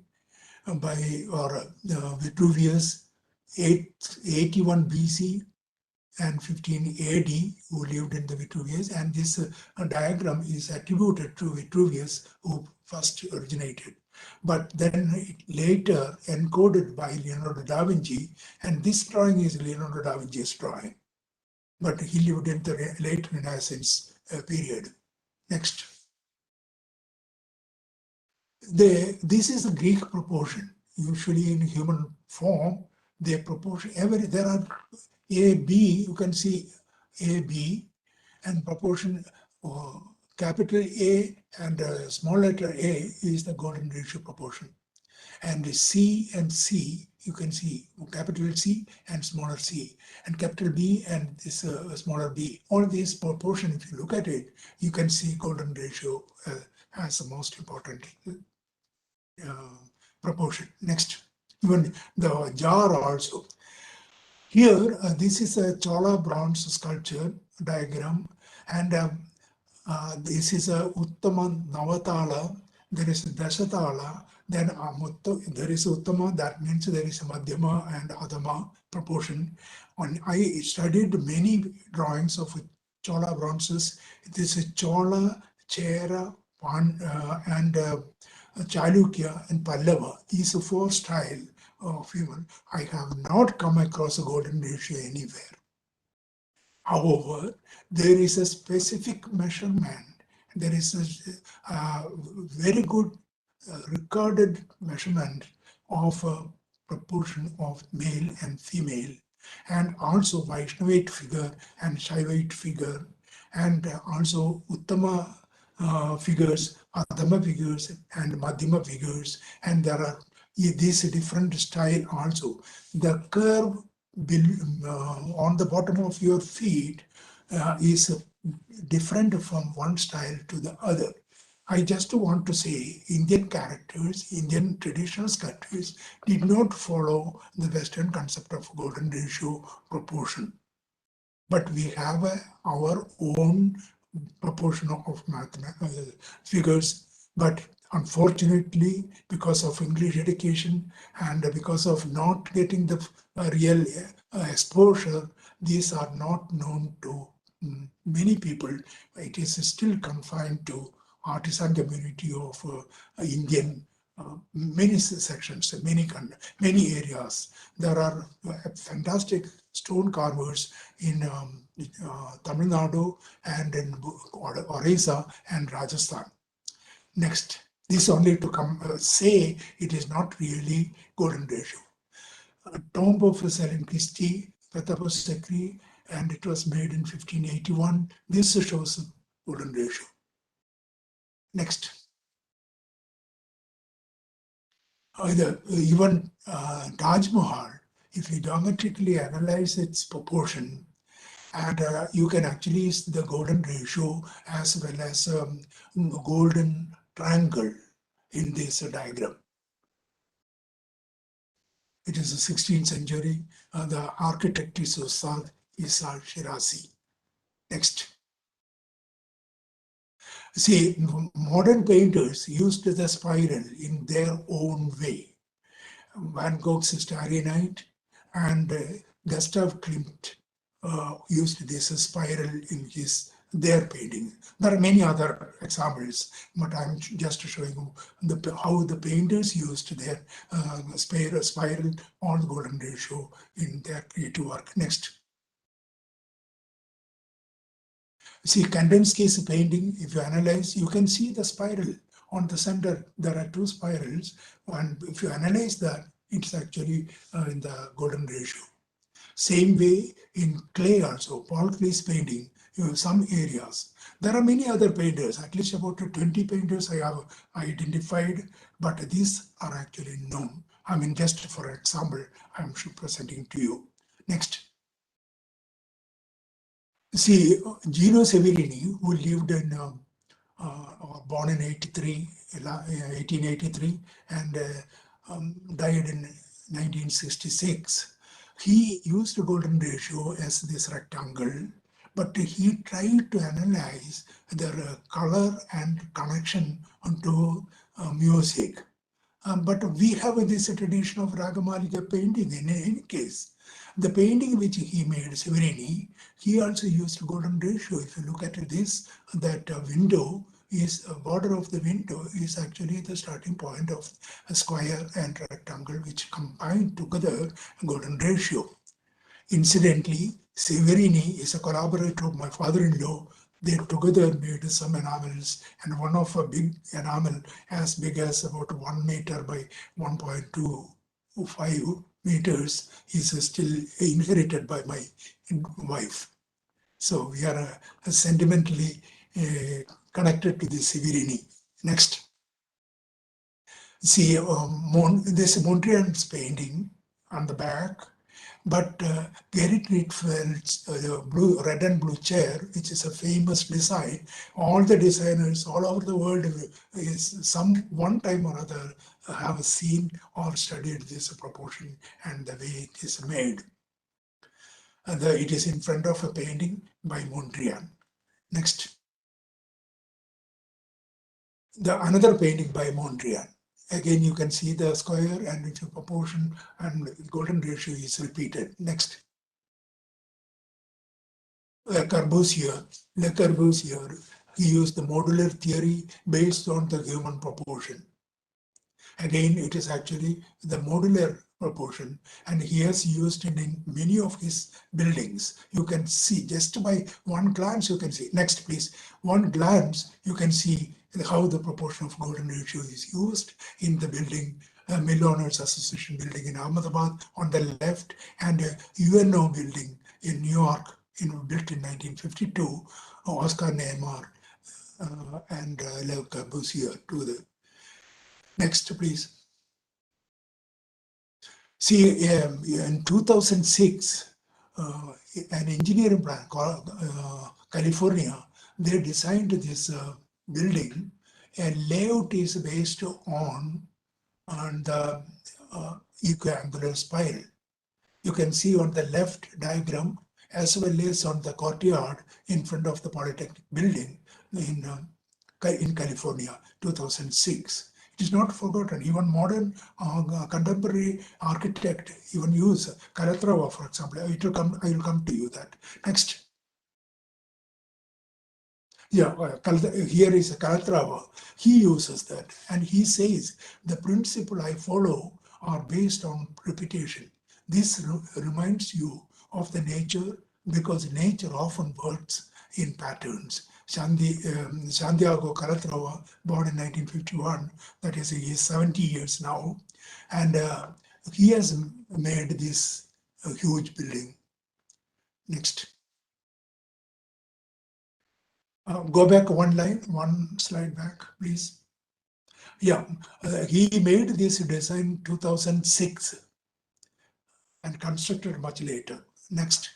by Vitruvius, 81 BC and 15 AD, who lived in the Vitruvius, and this diagram is attributed to Vitruvius, who first originated. But then later encoded by Leonardo da Vinci, and this drawing is Leonardo da Vinci's drawing. But he lived in the late Renaissance period. Next. This is a Greek proportion. Usually in human form, they proportion there are A, B, you can see A, B, and proportion capital A and small letter A is the golden ratio proportion. And C and C, you can see capital C and smaller c, and capital B and this smaller b. All these proportion, if you look at it, you can see golden ratio as the most important proportion. Next, even the jar also. Here, this is a Chola bronze sculpture diagram, and this is a Uttama Navatala, there is a Dashatala, then there is Uttama, that means there is a Madhyama and Adama proportion. I studied many drawings of Chola bronzes. This is Chola, Chera, and Chalukya and Pallava. These four styles of human. I have not come across a golden ratio anywhere. However, there is a specific measurement. There is a very good recorded measurement of proportion of male and female, and also Vaishnavite figure and Shaivite figure, and also Uttama figures, Adama figures, and Madhyama figures, and there are these different style also. The curve on the bottom of your feet is different from one style to the other. I just want to say Indian characters, Indian traditional sculptures did not follow the Western concept of golden ratio proportion. But we have our own proportion of figures. But unfortunately, because of English education and because of not getting the real exposure, these are not known to many people. It is still confined to artisan community of Indian many sections, many areas. There are fantastic stone carvers in Tamil Nadu and in Orissa and Rajasthan. Next, this only to say it is not really golden ratio. Tomb of Salem Christie, Pratapa Sekri, and it was made in 1581. This shows golden ratio. Next. Even Taj Mahal, if you geometrically analyze its proportion, and you can actually see the golden ratio as well as golden triangle in this diagram. It is the 16th century. The architect is Ustad Isa Shirazi. Next. See, modern painters used the spiral in their own way. Van Gogh's Starry Night and Gustav Klimt used this spiral in their painting. There are many other examples, but I'm just showing you how the painters used their spiral or the golden ratio in their creative work. Next. See, Kandinsky's painting, if you analyze, you can see the spiral on the center. There are two spirals, and if you analyze that, it's actually in the golden ratio. Same way in clay also, Paul Klee's painting, you have some areas. There are many other painters, at least about 20 painters I have identified, but these are actually known. I mean, just for example, I'm presenting to you. Next. See, Gino Severini, who lived in, born in 1883 and died in 1966, he used the golden ratio as this rectangle, but he tried to analyze the color and connection onto music. But we have this tradition of Ragamalika painting in any case. The painting which he made, Severini, he also used golden ratio. If you look at this, that window is a border of the window is actually the starting point of a square and rectangle which combine together golden ratio. Incidentally, Severini is a collaborator of my father-in-law. They together made some enamels, and one of a big enamel as big as about 1 meter by 1.25 meters is still inherited by my wife. So we are sentimentally connected to the Severini. Next. See, this Mondrian's painting on the back, but Gerrit Rietveld, the red and blue chair, which is a famous design, all the designers all over the world is one time or other have seen or studied this proportion and the way it is made. And it is in front of a painting by Mondrian. Next. Another painting by Mondrian. Again, you can see the square and its proportion and golden ratio is repeated. Next. Le Corbusier, he used the modular theory based on the human proportion. Again, it is actually the modular proportion, and he has used it in many of his buildings. You can see just by one glance, you can see. Next, please. One glance, you can see how the proportion of golden ratio is used in the building, Mill Owners Association building in Ahmedabad on the left, and UNO building in New York, built in 1952, Oscar Niemeyer and Le Corbusier to the next, please. See, in 2006, an engineering plant called California, they designed this building, and layout is based on the equiangular spiral. You can see on the left diagram as well as on the courtyard in front of the Polytechnic building in California, 2006. It is not forgotten. Even modern contemporary architect even use Calatrava, for example. I will come to you that. Next. Yeah, here is Calatrava. He uses that, and he says the principle I follow are based on repetition. This reminds you of the nature, because nature often works in patterns. Santiago Calatrava, born in 1951, that is, he is 70 years now, and he has made this huge building. Next. Go back one slide back, please. Yeah, he made this design 2006 and constructed much later. Next.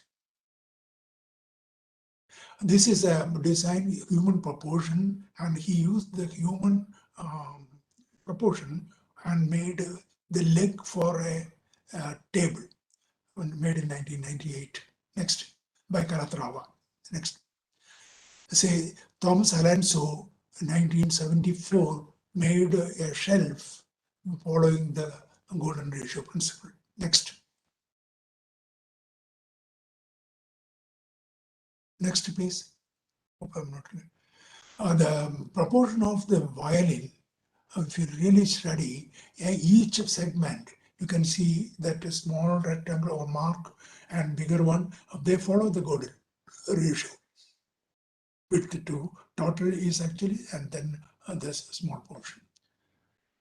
This is a design human proportion, and he used the human proportion and made the leg for a table, made in 1998. Next, by Calatrava. Next. Say Thomas Alonso 1974 made a shelf following the golden ratio principle. Next. Next, please. Hope I'm not clear. The proportion of the violin, if you really study each segment, you can see that a small rectangle or mark and bigger one, they follow the golden ratio. With 2, total is actually, and then there's a small portion.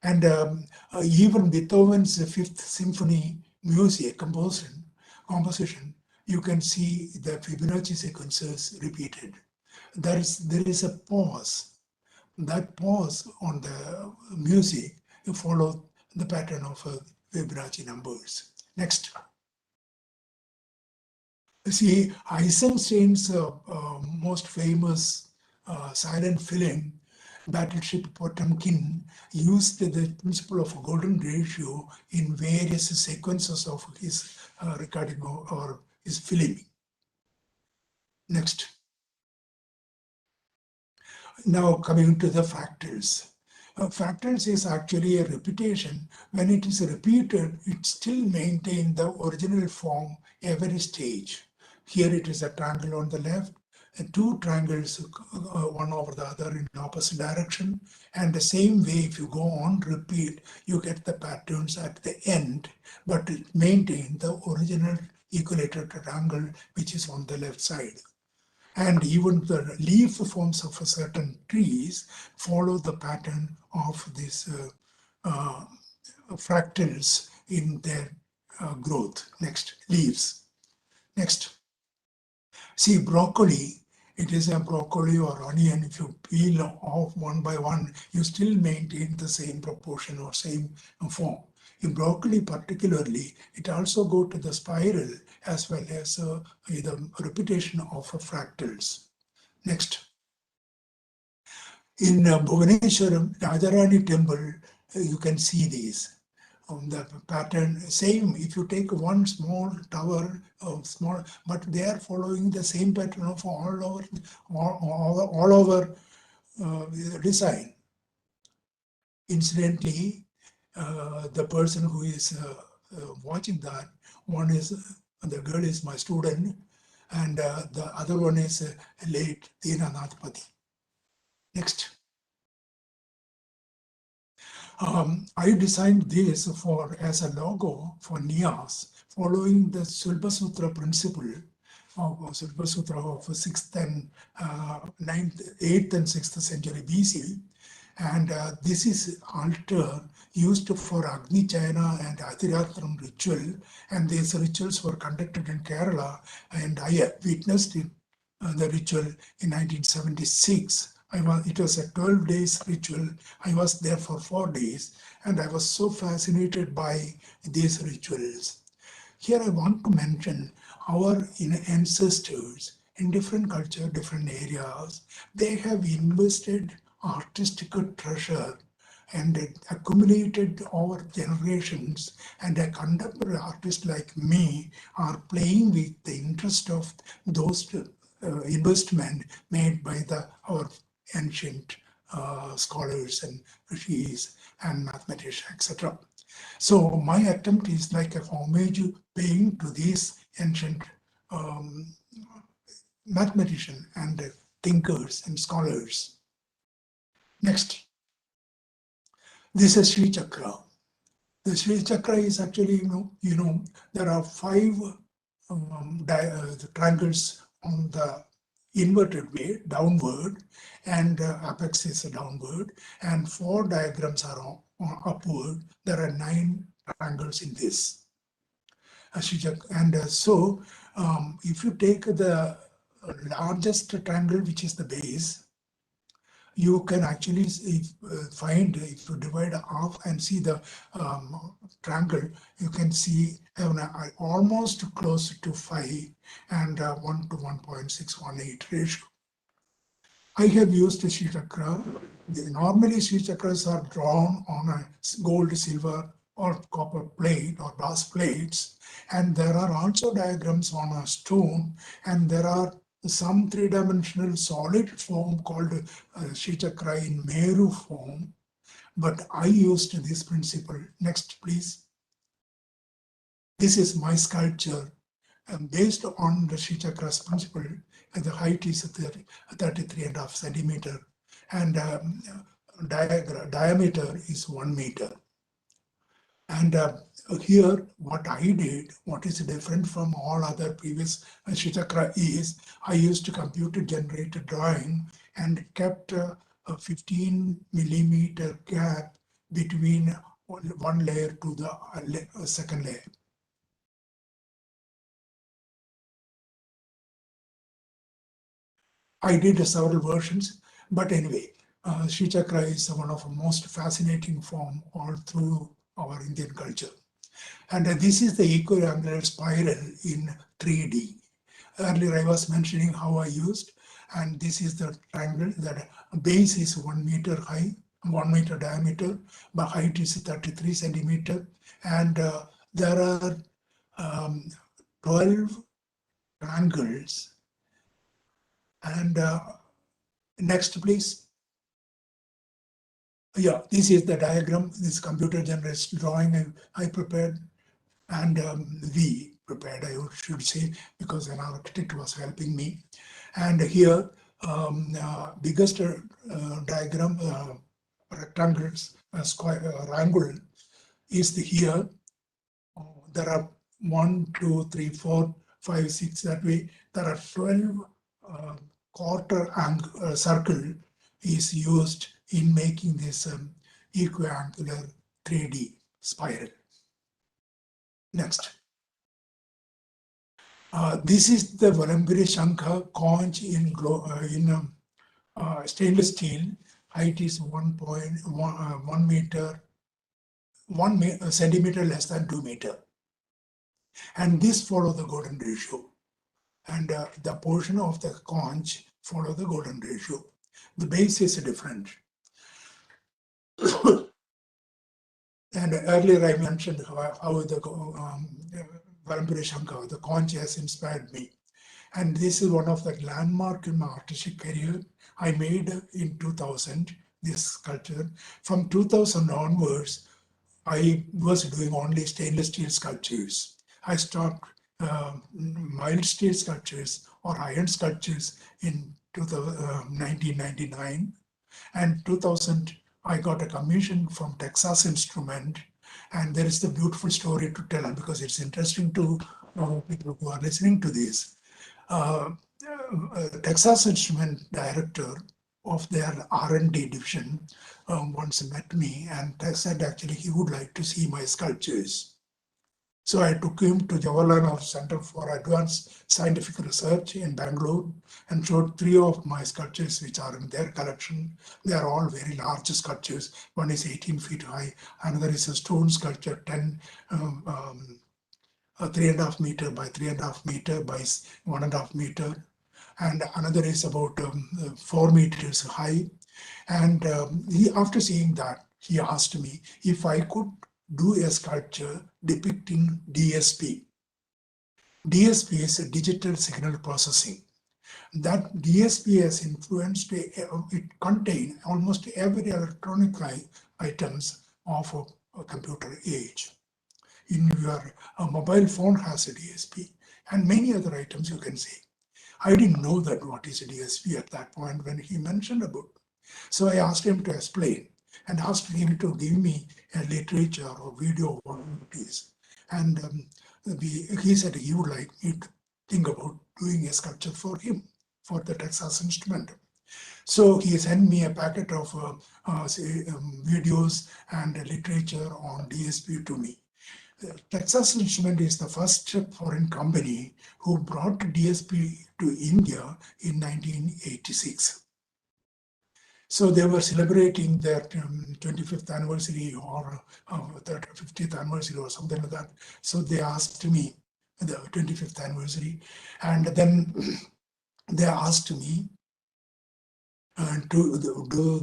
And even Beethoven's Fifth Symphony music composition, you can see the Fibonacci sequences repeated. There is a pause. That pause on the music, you follow the pattern of Fibonacci numbers. Next. See, Eisenstein's most famous silent film, Battleship Potemkin, used the principle of a golden ratio in various sequences of his recording or his filming. Next. Now coming to the fractals. Fractals is actually a repetition. When it is repeated, it still maintains the original form every stage. Here it is a triangle on the left, and 2 triangles, one over the other in opposite direction. And the same way, if you go on repeat, you get the patterns at the end, but it maintains the original equilateral triangle, which is on the left side. And even the leaf forms of certain trees follow the pattern of these fractals in their growth. Next, leaves. Next. See, broccoli, it is a broccoli or onion. If you peel off one by one, you still maintain the same proportion or same form. In broccoli particularly, it also go to the spiral as well as the repetition of fractals. Next. In Bhubaneswaram, Rajarani temple, you can see these. The pattern, same, if you take one small tower, small, but they are following the same pattern of all over design. Incidentally, the person who is watching that, one is, the girl is my student, and the other one is late Dina Nathpati. Next. I designed this as a logo for NIAS, following the Shilpa Sutra principle of Shilpa Sutra of 6th and 8th and 6th century BC. And this is altar used for Agni Chayana and Adhiratram ritual. And these rituals were conducted in Kerala, and I witnessed the ritual in 1976. It was a 12 days ritual. I was there for 4 days, and I was so fascinated by these rituals. Here I want to mention our ancestors in different culture, different areas. They have invested artistic treasure and accumulated over generations, and a contemporary artist like me are playing with the interest of those investment made by our ancient scholars and rishis and mathematicians, etc. So my attempt is like a homage paying to these ancient mathematicians and thinkers and scholars. Next. This is Sri Chakra. The Sri Chakra is actually, there are 5 triangles on the inverted way, downward, and apex is downward, and 4 diagrams are upward. There are 9 triangles in this. And so, if you take the largest triangle, which is the base, you can actually find, if you divide half and see the triangle, you can see almost close to 5 and 1 to 1.618 ratio. I have used a Sri Chakra. Normally, Sri Chakras are drawn on a gold, silver, or copper plate or brass plates. And there are also diagrams on a stone, and there are some three-dimensional solid form called Shrichakra in Meru form, but I used this principle. Next, please. This is my sculpture. Based on the Shrichakra's principle, the height is 33.5 centimeter, and diameter is 1 meter. And here, what I did, what is different from all other previous Shrichakra is, I used a computer-generated drawing and kept a 15 millimeter gap between one layer to the second layer. I did several versions, but anyway, Shrichakra is one of the most fascinating form all through our Indian culture. And this is the equiangular spiral in 3D. Earlier I was mentioning how I used, and this is the triangle. That base is 1 meter high, 1 meter diameter, but height is 33 centimeter. And there are 12 triangles. And next, please. Yeah, this is the diagram, this computer generated drawing I prepared, and we prepared, I should say, because an architect was helping me. And here, biggest diagram, rectangles, triangle is here. There are 1, 2, 3, 4, 5, 6, that way. There are 12 quarter circle is used in making this equiangular 3D spiral. Next. This is the Valampuri Shankha conch in stainless steel. Height is 1 meter, 1 centimeter less than 2 meter. And this follow the golden ratio. And the portion of the conch follow the golden ratio. The base is different. And earlier I mentioned how the Valampuri Shankha, the conch, has inspired me. And this is one of the landmark in my artistic career. I made in 2000 this sculpture. From 2000 onwards, I was doing only stainless steel sculptures. I stopped mild steel sculptures or iron sculptures in 1999. And 2000, I got a commission from Texas Instrument. And there is the beautiful story to tell, because it's interesting to people who are listening to this. Texas Instrument director of their R&D division once met me and said actually he would like to see my sculptures. So I took him to Jawaharlal Center for Advanced Scientific Research in Bangalore and showed 3 of my sculptures which are in their collection. They are all very large sculptures. One is 18 feet high, another is a stone sculpture, 3.5 meter by 3.5 meter by 1.5 meter. And another is about 4 meters high. And after seeing that, he asked me if I could do a sculpture depicting DSP. DSP is a digital signal processing. That DSP has influenced, it contains almost every electronic items of a computer age. In your mobile phone has a DSP and many other items you can see. I didn't know that what is a DSP at that point when he mentioned about it. So I asked him to explain and asked him to give me a literature or video of what it is. And he said he would like me to think about doing a sculpture for him, for the Texas Instrument. So he sent me a packet of videos and literature on DSP to me. Texas Instrument is the first foreign company who brought DSP to India in 1986. So they were celebrating their 25th anniversary or 50th anniversary or something like that. So they asked me the 25th anniversary, and then they asked me to do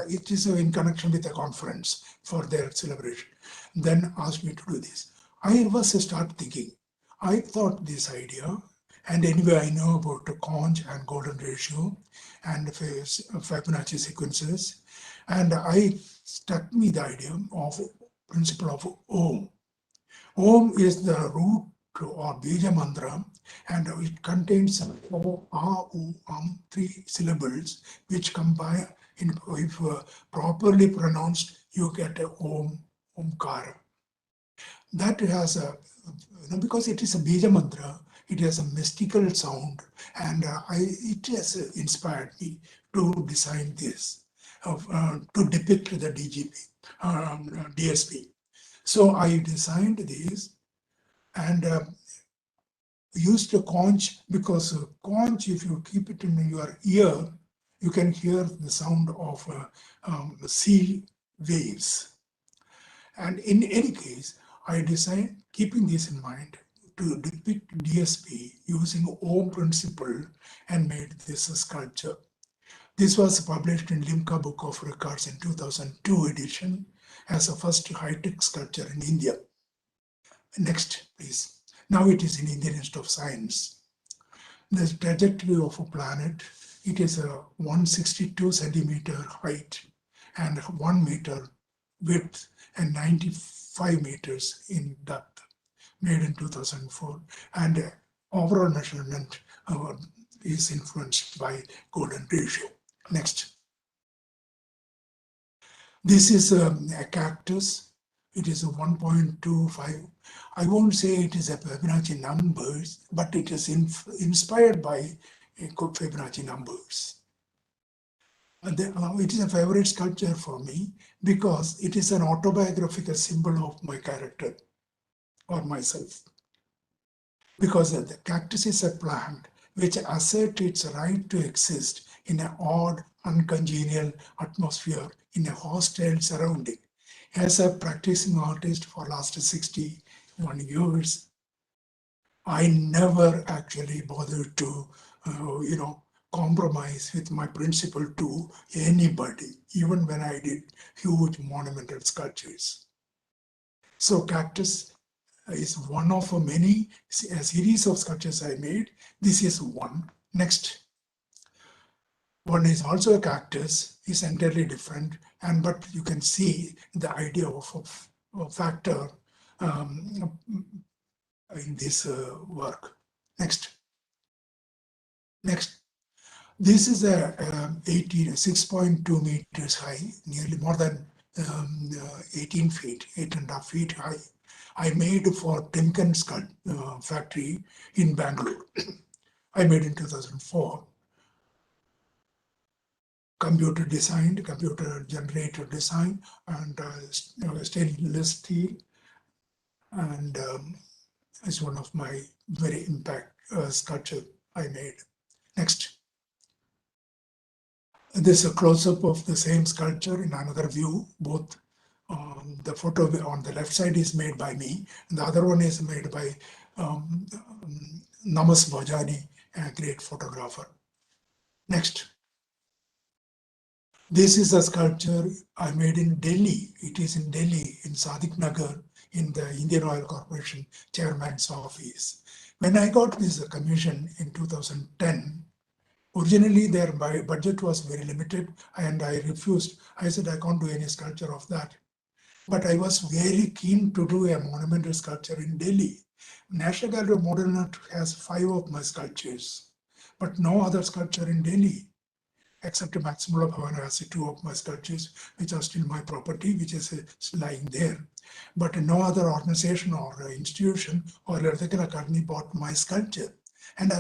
it is in connection with a conference for their celebration. Then asked me to do this. I was start thinking. I thought this idea And anyway, I know about the conch and golden ratio and Fibonacci sequences. And I struck me the idea of principle of Om. Om is the root or Bija mantra, and it contains O, A, U, three syllables, which combine, if properly pronounced, you get a Om, Omkara. That has a, because it is a Bija mantra, it has a mystical sound, and it has inspired me to design this, to depict the DSP. So I designed these and used a conch, because conch, if you keep it in your ear, you can hear the sound of sea waves. And in any case, I designed, keeping this in mind, to depict DSP using Om principle and made this a sculpture. This was published in Limca Book of Records in 2002 edition as a first high-tech sculpture in India. Next, please. Now it is in Indian Institute of Science. The trajectory of a planet, it is a 162 centimeter height and 1 meter width and 95 meters in depth, made in 2004. And overall measurement is influenced by golden ratio. Next. This is a cactus. It is a 1.25. I won't say it is a Fibonacci numbers, but it is inspired by Fibonacci numbers. It is a favorite sculpture for me because it is an autobiographical symbol of my character or myself. Because the cactus is a plant which asserts its right to exist in an odd, uncongenial atmosphere in a hostile surrounding. As a practicing artist for last 61 years, I never actually bothered to, compromise with my principle to anybody, even when I did huge monumental sculptures. So cactus is one of many a series of sculptures I made. This is one. Next. One is also a cactus, is entirely different, but you can see the idea of factor in this work. Next. This is a 6.2 meters high, nearly more than 18 feet, 8.5 feet high. I made for Timken factory in Bangalore. I made in 2004. Computer generated design, and stainless steel, and it's one of my very impact sculpture I made. Next. This is a close-up of the same sculpture in another view. Both the photo on the left side is made by me, and the other one is made by Namas Bhojani, a great photographer. Next. This is a sculpture I made in Delhi. It is in Delhi, in Sadiq Nagar, in the Indian Oil Corporation chairman's office. When I got this commission in 2010, originally their budget was very limited and I refused. I said, I can't do any sculpture of that. But I was very keen to do a monumental sculpture in Delhi. National Gallery of Modern Art has 5 of my sculptures, but no other sculpture in Delhi, except Maximula Bhavan has 2 of my sculptures, which are still my property, which is lying there. But no other organization or institution or ethical academy bought my sculpture. And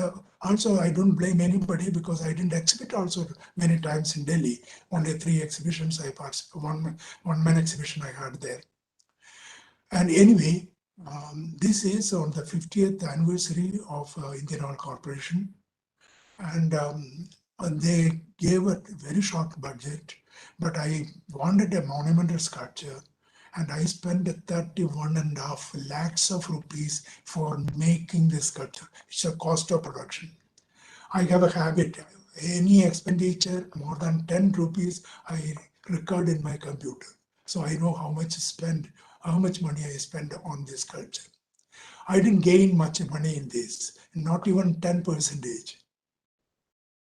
also, I don't blame anybody because I didn't exhibit also many times in Delhi. Only 3 exhibitions I participated, one man exhibition I had there. And anyway, this is on the 50th anniversary of Indian Oil Corporation. And they gave a very short budget, but I wanted a monumental sculpture, and I spent 31.5 lakhs of rupees for making this sculpture. It's a cost of production. I have a habit, any expenditure more than 10 rupees, I record in my computer. So I know how much money I spent on this sculpture. I didn't gain much money in this. not even 10%.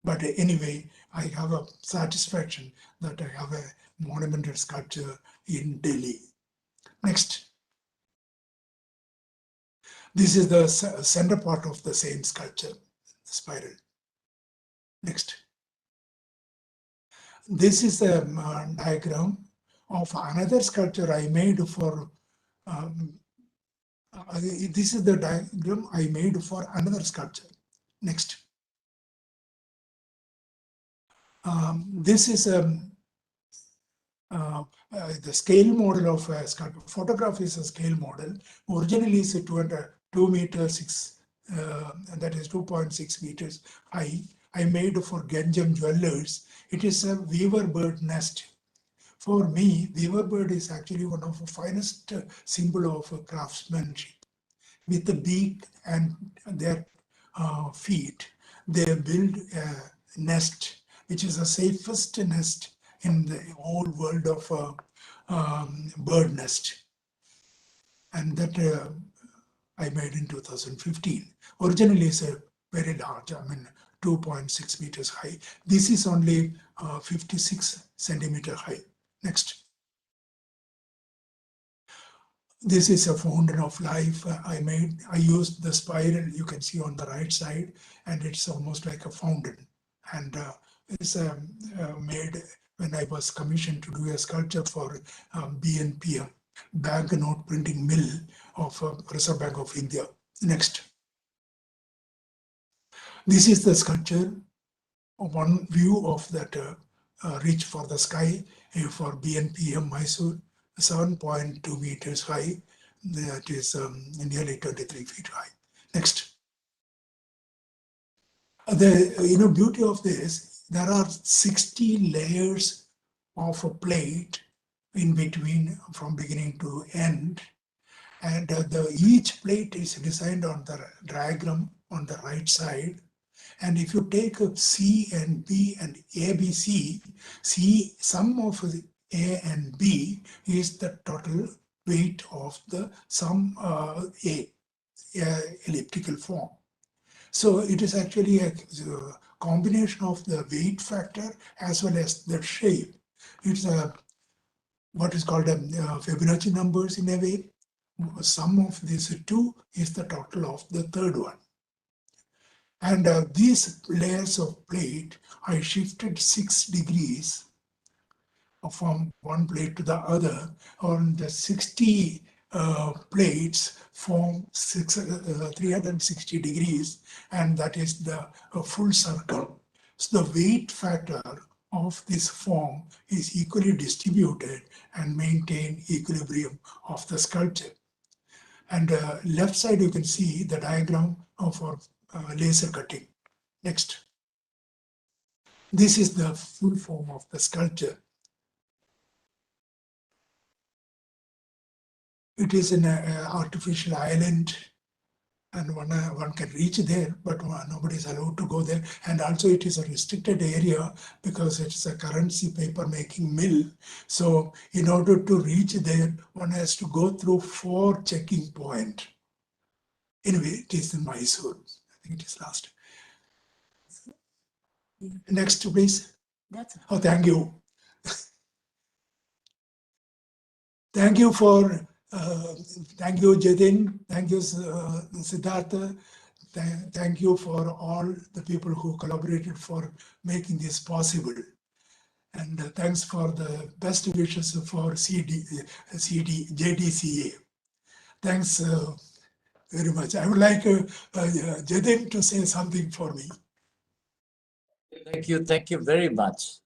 But anyway, I have a satisfaction that I have a monumental sculpture in Delhi. Next. This is the center part of the same sculpture, the spiral. Next. This is a diagram of another sculpture I made for, this is the diagram I made for another sculpture. Next. This is the scale model of a sculpture. Photograph is a scale model. Originally, it's a 2 meters 6, that is 2.6 meters high. I made for Ganjam Jewelers. It is a weaver bird nest. For me, weaver bird is actually one of the finest symbol of craftsmanship. With the beak and their feet, they build a nest, which is the safest nest in the whole world of bird nest. And that I made in 2015. Originally, it's a very large, 2.6 meters high. This is only 56 centimeter high. Next. This is a fountain of life I made. I used the spiral you can see on the right side, and it's almost like a fountain. And it's made when I was commissioned to do a sculpture for BNP, banknote printing mill of Reserve Bank of India. Next. This is the sculpture, one view of that reach for the sky for BNPM Mysore, 7.2 meters high. That is nearly 23 feet high. Next. The beauty of this, there are 60 layers of a plate in between from beginning to end. And each plate is designed on the diagram on the right side. And if you take C and B and ABC, C, sum of A and B is the total weight of the sum A, elliptical form. So it is actually a combination of the weight factor as well as the shape. It's what is called a Fibonacci numbers in a way. Sum of these two is the total of the third one. And these layers of plate, I shifted 6 degrees from one plate to the other. On the 60 plates form 360 degrees, and that is the full circle. So the weight factor of this form is equally distributed and maintain equilibrium of the sculpture. And left side you can see the diagram for laser cutting. Next. This is the full form of the sculpture. It is an artificial island, and one can reach there, but nobody is allowed to go there. And also it is a restricted area because it's a currency paper making mill. So in order to reach there, one has to go through 4 checking points. Anyway, it is in Mysore. I think it is last. Next, please. Oh, thank you. Thank you for, thank you, Jatin. Thank you, Siddhartha. Thank you for all the people who collaborated for making this possible. And thanks for the best wishes for JDCA. Thanks very much. I would like Jatin to say something for me. Thank you very much.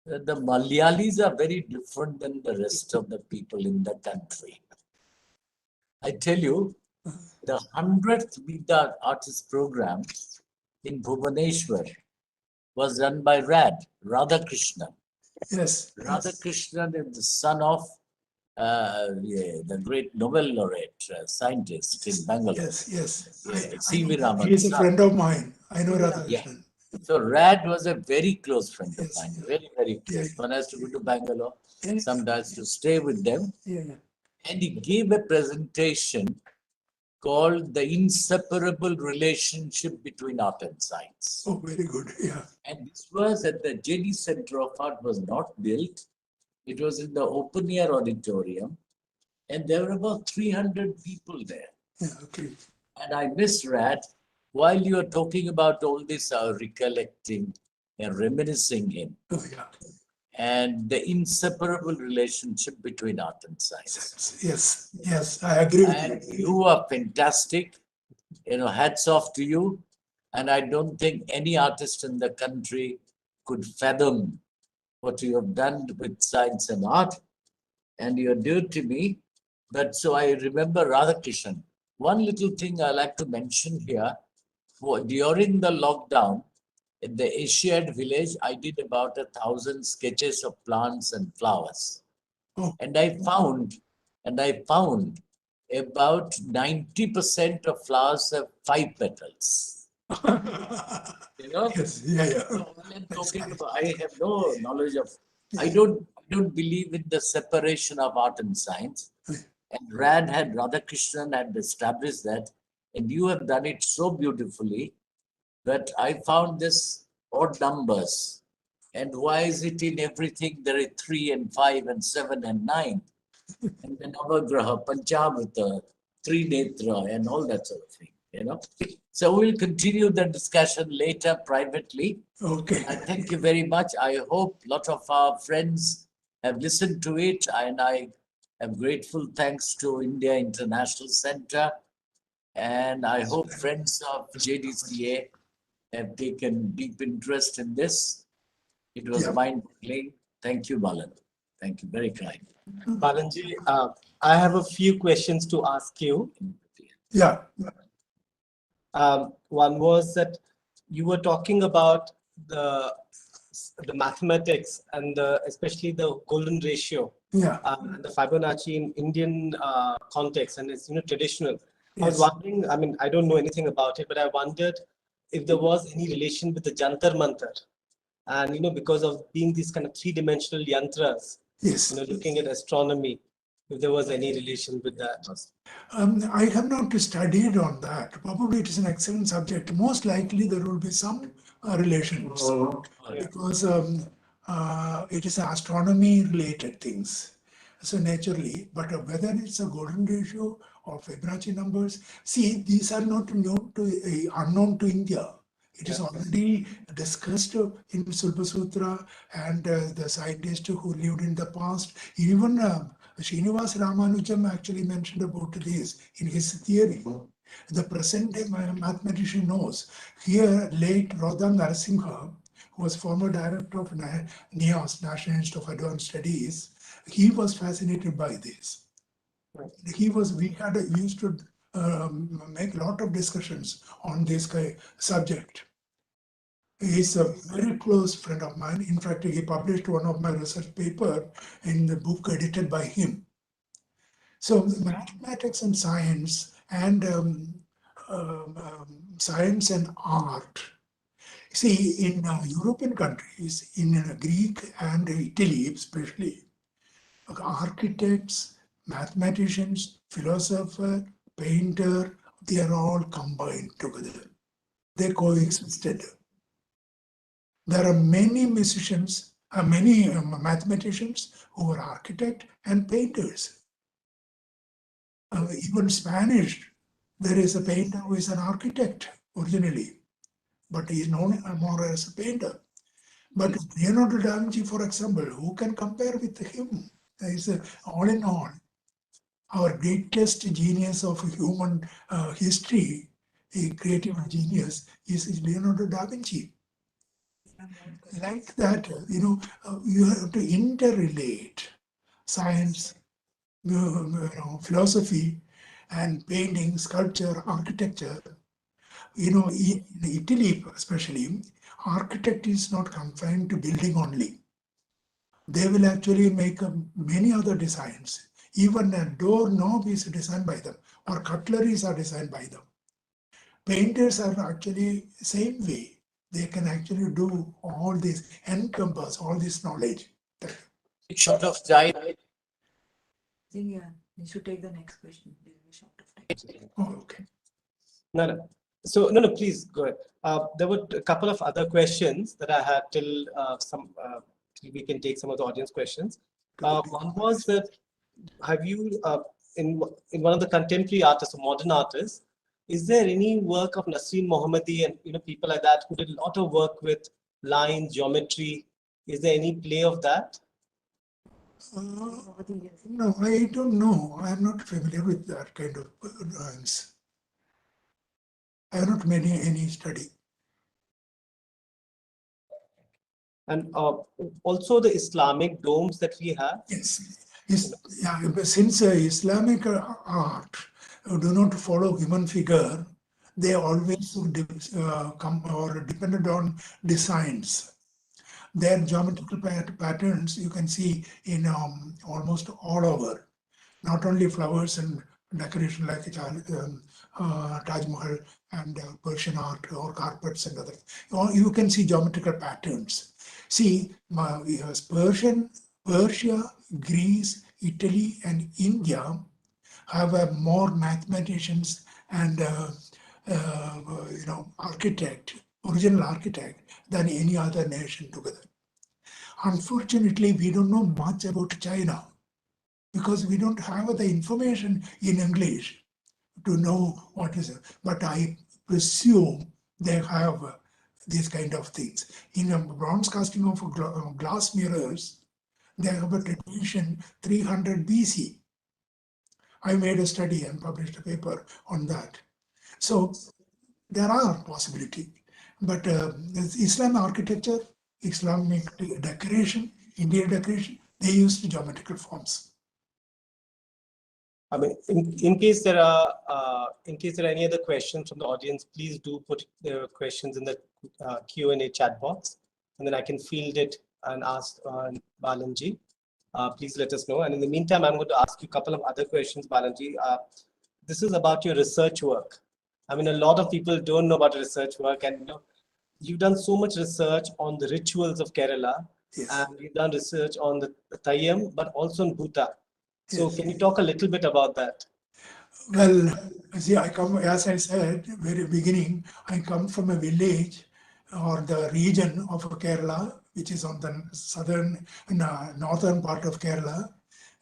The Malayalis are very different than the rest of the people in the country. I tell you, the 100th Meet Artist program in Bhubaneswar was run by Radhakrishnan. Yes. Radhakrishnan is the son of the great Nobel laureate scientist in Bangalore. Yes. C.V. Raman. He is a friend of mine. I know Radhakrishnan. Yeah. So Rad was a very close friend of mine, very close. Yeah. One has to go to Bangalore, sometimes to stay with them. Yeah. And he gave a presentation called The Inseparable Relationship Between Art and Science. Oh, very good. Yeah. And this was at the JD Center of Art, was not built. It was in the open air auditorium. And there were about 300 people there. Yeah. Okay. And I misread, while you are talking about all this, recollecting and reminiscing him, Oh, yeah. and the inseparable relationship between art and science. Yes. Yes. I agree with And you. you are fantastic. Hats off to you. And I don't think any artist in the country could fathom what you have done with science and art. And you're dear to me. But so I remember Radhakrishan. One little thing I like to mention here, during the lockdown, in the Asiad village, I did about 1,000 sketches of plants and flowers. Oh. And I found about 90% of flowers have 5 petals. Yes. Yeah. Yeah. So all I'm That's talking nice. about, I have no knowledge of, I don't believe in the separation of art and science. And Radhakrishnan had established that, and you have done it so beautifully that I found this odd numbers. And why is it in everything there are 3 and 5 and 7 and 9? And the Navagraha, Panchamrita, Trinetra, and all that sort of thing, So we'll continue the discussion later privately. Okay. I thank you very much. I hope a lot of our friends have listened to it, and I am grateful thanks to India International Center. And I hope friends of JDCA have taken deep interest in this. It was Yeah. mind-boggling. Thank you, Balan. Thank you, very kind. Balanji, I have a few questions to ask you. Yeah. One was that you were talking about the mathematics and especially the golden ratio, Yeah. and the Fibonacci in Indian context, and it's traditional. I was Yes. wondering, I mean, I don't know anything about it, but I wondered if there was any relation with the Jantar Mantar, and because of being these kind of three-dimensional yantras, Yes. looking at astronomy, if there was any relation with that. I have not studied on that. Probably it is an excellent subject. Most likely there will be some relations because it is astronomy related things. So naturally, but whether it's a golden ratio or Fibonacci numbers, see, these are not unknown to India. It is already discussed in Sulba Sutra, and the scientists who lived in the past, even Srinivas Ramanujam actually mentioned about this in his theory. The present day mathematician knows. Here, late Rodhan Narasimha, who was former director of NIAS, National Institute of Advanced Studies, he was fascinated by this. We used to make a lot of discussions on this subject. He's a very close friend of mine. In fact, he published one of my research paper in the book edited by him. So mathematics and science and science and art. See, in European countries, in Greek and Italy especially, architects, mathematicians, philosopher, painter, they are all combined together. They coexisted. There are many musicians, many mathematicians who are architects and painters. Even Spanish, there is a painter who is an architect originally, but he is known more as a painter. But Leonardo da Vinci, for example, who can compare with him? He's all in all, our greatest genius of human history, a creative genius, is Leonardo da Vinci. Like that, you have to interrelate science, philosophy, and painting, sculpture, architecture. In Italy especially, architect is not confined to building only. They will actually make many other designs. Even a door knob is designed by them, or cutleries are designed by them. Painters are actually same way. They can actually do all this, encompass all this knowledge. Short of time. Yeah, you should take the next question. There is a short of time. Oh, okay. No. So, no, please go ahead. There were a couple of other questions that I had till till we can take some of the audience questions. One was that have you, in one of the contemporary artists or modern artists, is there any work of Nasreen Mohammadi and people like that who did a lot of work with lines, geometry? Is there any play of that? No, I don't know. I'm not familiar with that kind of drawings. I have not made any study. And also the Islamic domes that we have. Yes. Yeah, but since Islamic art do not follow human figure, they always come or depended on designs. Their geometrical patterns you can see in almost all over, not only flowers and decoration like Taj Mahal and Persian art or carpets and other. You can see geometrical patterns. See, Persia, Greece, Italy, and India have more mathematicians and original architect than any other nation together. Unfortunately, we don't know much about China because we don't have the information in English to know what is it. But I presume they have these kind of things. In a bronze casting of glass mirrors, they have a tradition 300 BC. I made a study and published a paper on that. So there are possibilities. But Islam architecture, Islamic decoration, Indian decoration, they used geometrical forms. I mean, in case there are any other questions from the audience, please do put the questions in the Q&A chat box, and then I can field it and ask Balanji. Please let us know. And in the meantime, I'm going to ask you a couple of other questions, Balanji. This is about your research work. I mean, a lot of people don't know about research work, and you've done so much research on the rituals of Kerala, Yes. and you've done research on the Tayyam, but also on Bhuta. So Yes. can you talk a little bit about that? Well, see, I come, as I said, very beginning, I come from a village or the region of Kerala, which is on the southern, northern part of Kerala,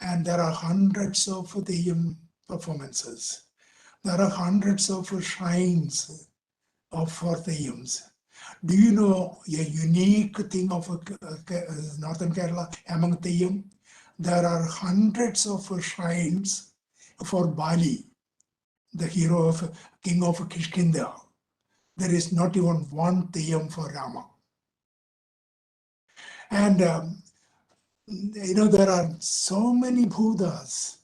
and there are hundreds of Theyyam performances. There are hundreds of shrines for Theyyams. Do you know a unique thing of Northern Kerala among Theyyam? There are hundreds of shrines for Bali, the hero of king of Kishkinda. There is not even one Theyyam for Rama. And there are so many Buddhas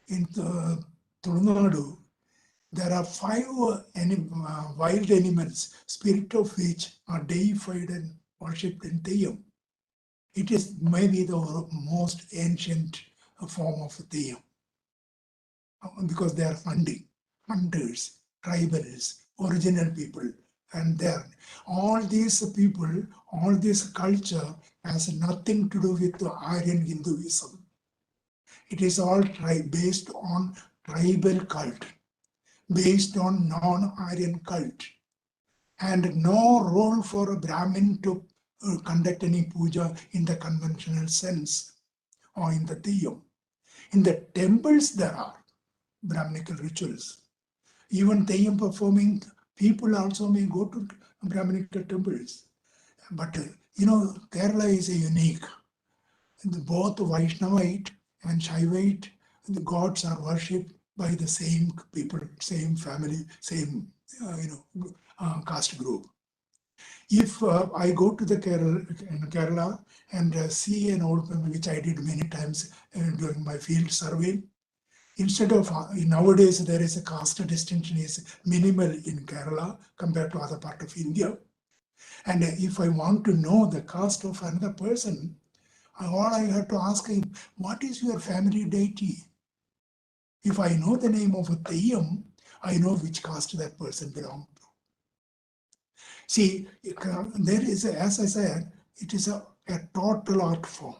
in Tamil Nadu. There are 5 wild animals, spirit of which are deified and worshipped in Theyyam. It is maybe the most ancient form of Theyyam because they are hunters, tribals, original people, and there. All these people, all this culture has nothing to do with the Aryan Hinduism. It is all based on tribal cult, based on non-Aryan cult, and no role for a Brahmin to conduct any puja in the conventional sense or in the Theyyam. In the temples, there are Brahminical rituals. Even Theyyam performing people also may go to Brahminical temples. But Kerala is a unique. Both Vaishnavite and Shaivite, the gods are worshipped by the same people, same family, same caste group. If I go to the Kerala and see an old temple, which I did many times during my field survey, instead of nowadays there is a caste distinction is minimal in Kerala compared to other part of India. And if I want to know the caste of another person, all I have to ask him, what is your family deity? If I know the name of a Theyyam, I know which caste that person belongs to. See, there is, as I said, it is a total art form.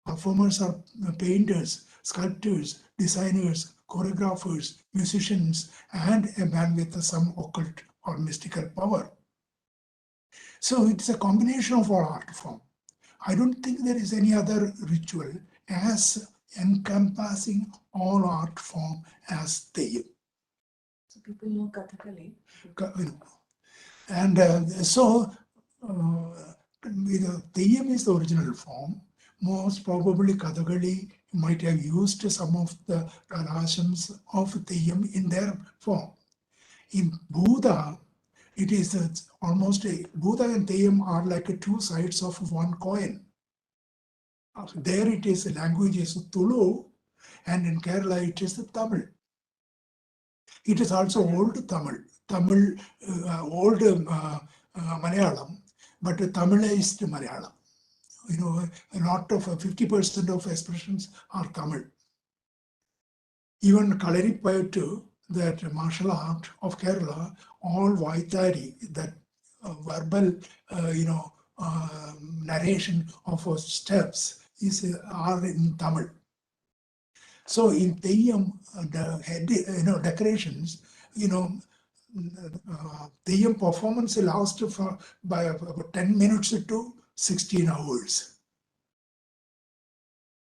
Performers are painters, sculptors, designers, choreographers, musicians and a man with some occult or mystical power. So it's a combination of all art form. I don't think there is any other ritual as encompassing all art form as Theyyam. So people know Kathakali. And Theyyam is the original form. Most probably Kathakali might have used some of the Kalashams of Theyyam in their form. In Buddha, it is almost Buddha and Theyyam are like two sides of one coin. There it is, language is Tulu, and in Kerala it is Tamil. It is also old Tamil, old Malayalam, but Tamilized Malayalam. You know, a lot of 50% of expressions are Tamil. Even Kalari Payattu, that martial art of Kerala, all Vaitari, that verbal, narration of steps are in Tamil. So in Theyyam, the decorations, Theyyam performance lasts by about 10 minutes to 16 hours.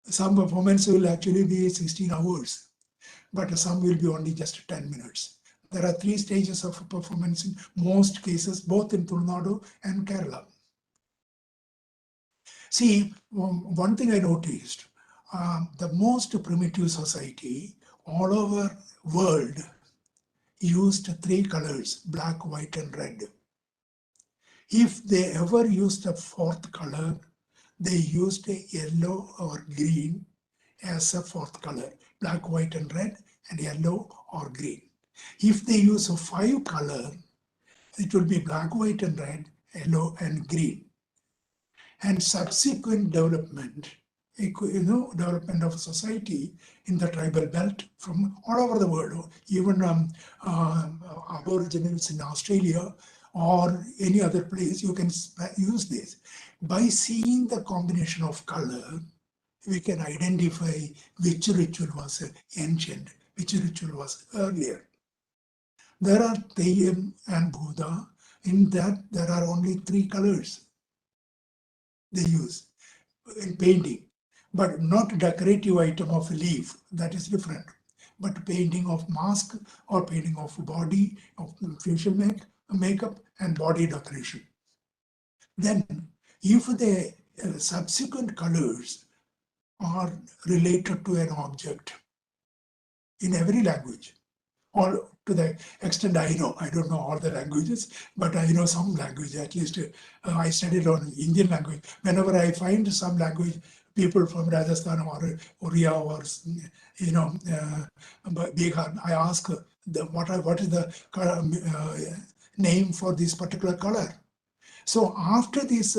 Some performance will actually be 16 hours, but some will be only just 10 minutes. There are 3 stages of performance in most cases, both in Tamil Nadu and Kerala. See, one thing I noticed, the most primitive society all over world used 3 colors, black, white, and red. If they ever used a 4th color, they used a yellow or green as a 4th color, black, white, and red, and yellow or green. If they use a 5 color, it will be black, white, and red, yellow, and green. And subsequent development, development of society in the tribal belt from all over the world, even Aborigines in Australia or any other place, you can use this. By seeing the combination of color, we can identify which ritual was ancient, which ritual was earlier. There are Theyyam and Buddha. In that, there are only 3 colors they use in painting, but not decorative item of leaf, that is different. But painting of mask or painting of body, of facial makeup and body decoration. Then, if the subsequent colors are related to an object in every language, or to the extent I don't know all the languages, but I know some language, at least I studied on Indian language. Whenever I find some language, people from Rajasthan or Oriya or Bihar, I ask what is the name for this particular color. So after these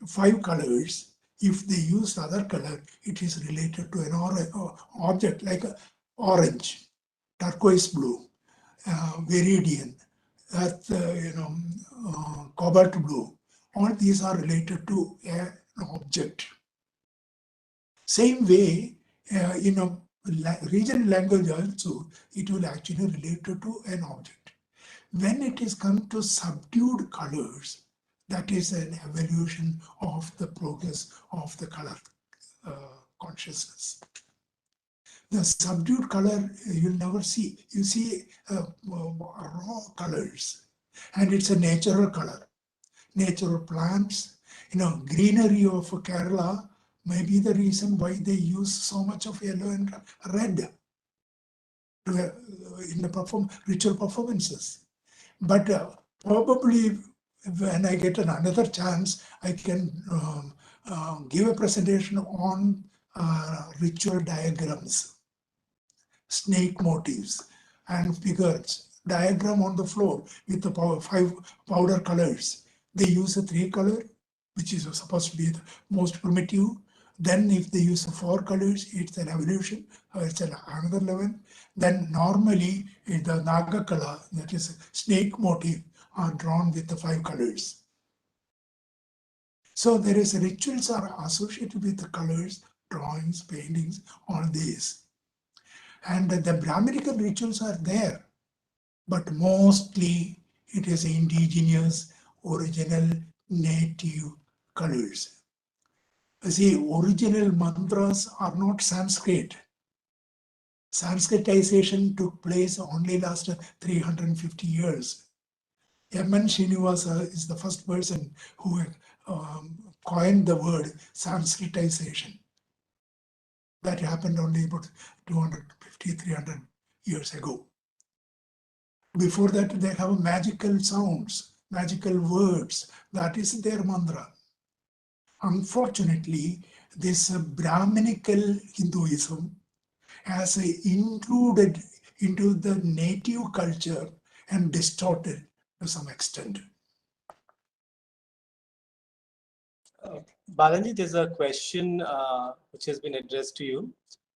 5 colors, if they use other color, it is related to an object like orange, turquoise blue, viridian, earth, cobalt blue. All these are related to an object. Same way, regional language also, it will actually relate to an object. When it is come to subdued colors, that is an evolution of the progress of the color consciousness. The subdued color you'll never see. You see raw colors, and it's a natural color. Natural plants, greenery of Kerala may be the reason why they use so much of yellow and red in the ritual performances. But probably when I get another chance, I can give a presentation on ritual diagrams, snake motifs and figures, diagram on the floor with the 5 powder colors. They use a 3 color, which is supposed to be the most primitive. Then if they use 4 colors, it's an evolution, it's another level. Then normally the Nagakala, that is snake motif, are drawn with the 5 colors. So there is rituals are associated with the colors, drawings, paintings, all these. And the Brahminical rituals are there, but mostly it is indigenous, original, native colors. See, original mantras are not Sanskrit. Sanskritization took place only last 350 years. M.N. Srinivasa is the first person who coined the word Sanskritization. That happened only about 250, 300 years ago. Before that, they have magical sounds, magical words. That is their mantra. Unfortunately, this Brahminical Hinduism has included into the native culture and distorted to some extent. Balaji, there's a question which has been addressed to you.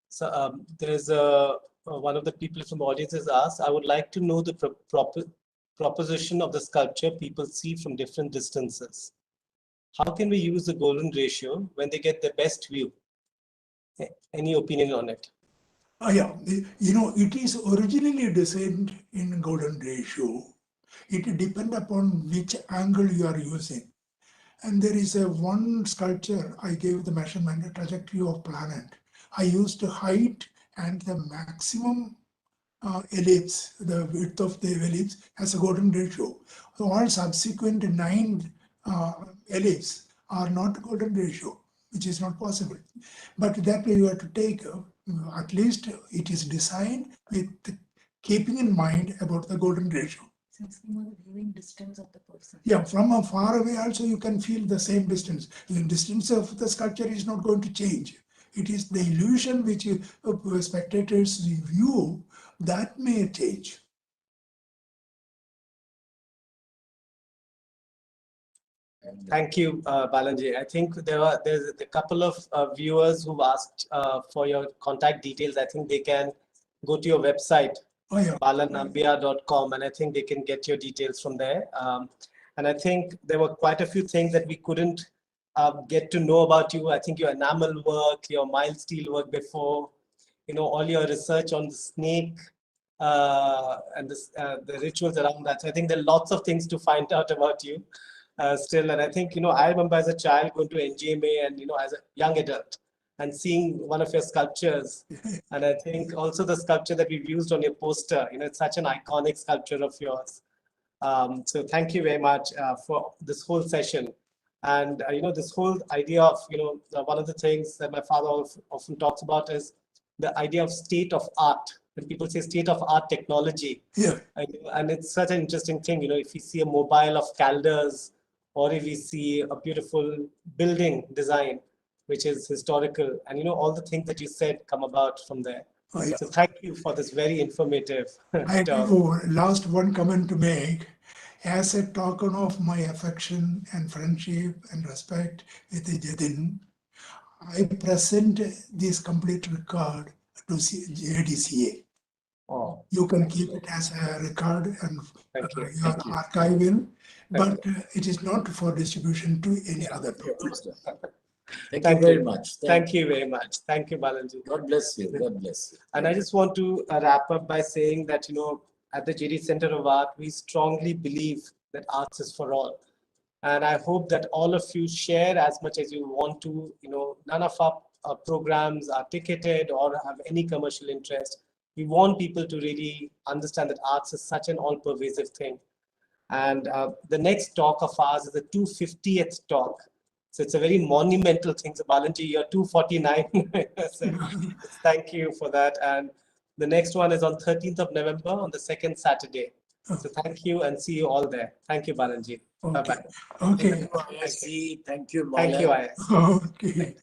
So there's one of the people from the audience has asked, I would like to know the proposition of the sculpture people see from different distances. How can we use the golden ratio when they get the best view? Any opinion on it? Yeah, it is originally designed in golden ratio. It depends upon which angle you are using. And there is one sculpture I gave the measurement, the trajectory of planet. I used height and the maximum ellipse, the width of the ellipse as a golden ratio. So all subsequent 9 ellipses are not golden ratio, which is not possible. But that way you have to take, at least it is designed with keeping in mind about the golden ratio. Since you know the viewing distance of the person. Yeah, from a far away also you can feel the same distance. The distance of the sculpture is not going to change. It is the illusion which spectators view that may change. Thank you, Balaji. I think there's a couple of viewers who've asked for your contact details. I think they can go to your website, balanambia.com, and I think they can get your details from there. And I think there were quite a few things that we couldn't get to know about you. I think your enamel work, your mild steel work before, all your research on the snake and the rituals around that. So I think there are lots of things to find out about you. Still, and I think, I remember as a child going to NGMA and, as a young adult and seeing one of your sculptures. And I think also the sculpture that we've used on your poster, it's such an iconic sculpture of yours. So thank you very much for this whole session. And, this whole idea of, one of the things that my father often talks about is the idea of state of art. When people say state of art technology. Yeah. And it's such an interesting thing, if you see a mobile of Calders, or if we see a beautiful building design, which is historical, and all the things that you said come about from there. Oh, yeah. So thank you for this very informative I talk. have last one comment to make. As a token of my affection and friendship and respect with Jatin, I present this complete record to JDCA. Oh, You can keep it as a record and thank you. your archival, but it is not for distribution to any other purpose. Thank you very much. Thank you very much. Thank you, Balaji. God bless you. God bless you. And I just want to wrap up by saying that, at the GD Center of Art, we strongly believe that arts is for all. And I hope that all of you share as much as you want to. None of our programs are ticketed or have any commercial interest. We want people to really understand that arts is such an all-pervasive thing. And the next talk of ours is the 250th talk. So it's a very monumental thing. So Balaji, you're 249. So thank you for that. And the next one is on 13th of November on the second Saturday. So thank you and see you all there. Thank you, Balaji. Okay. Bye-bye. Okay. Thank you, Thank you, IS. Okay.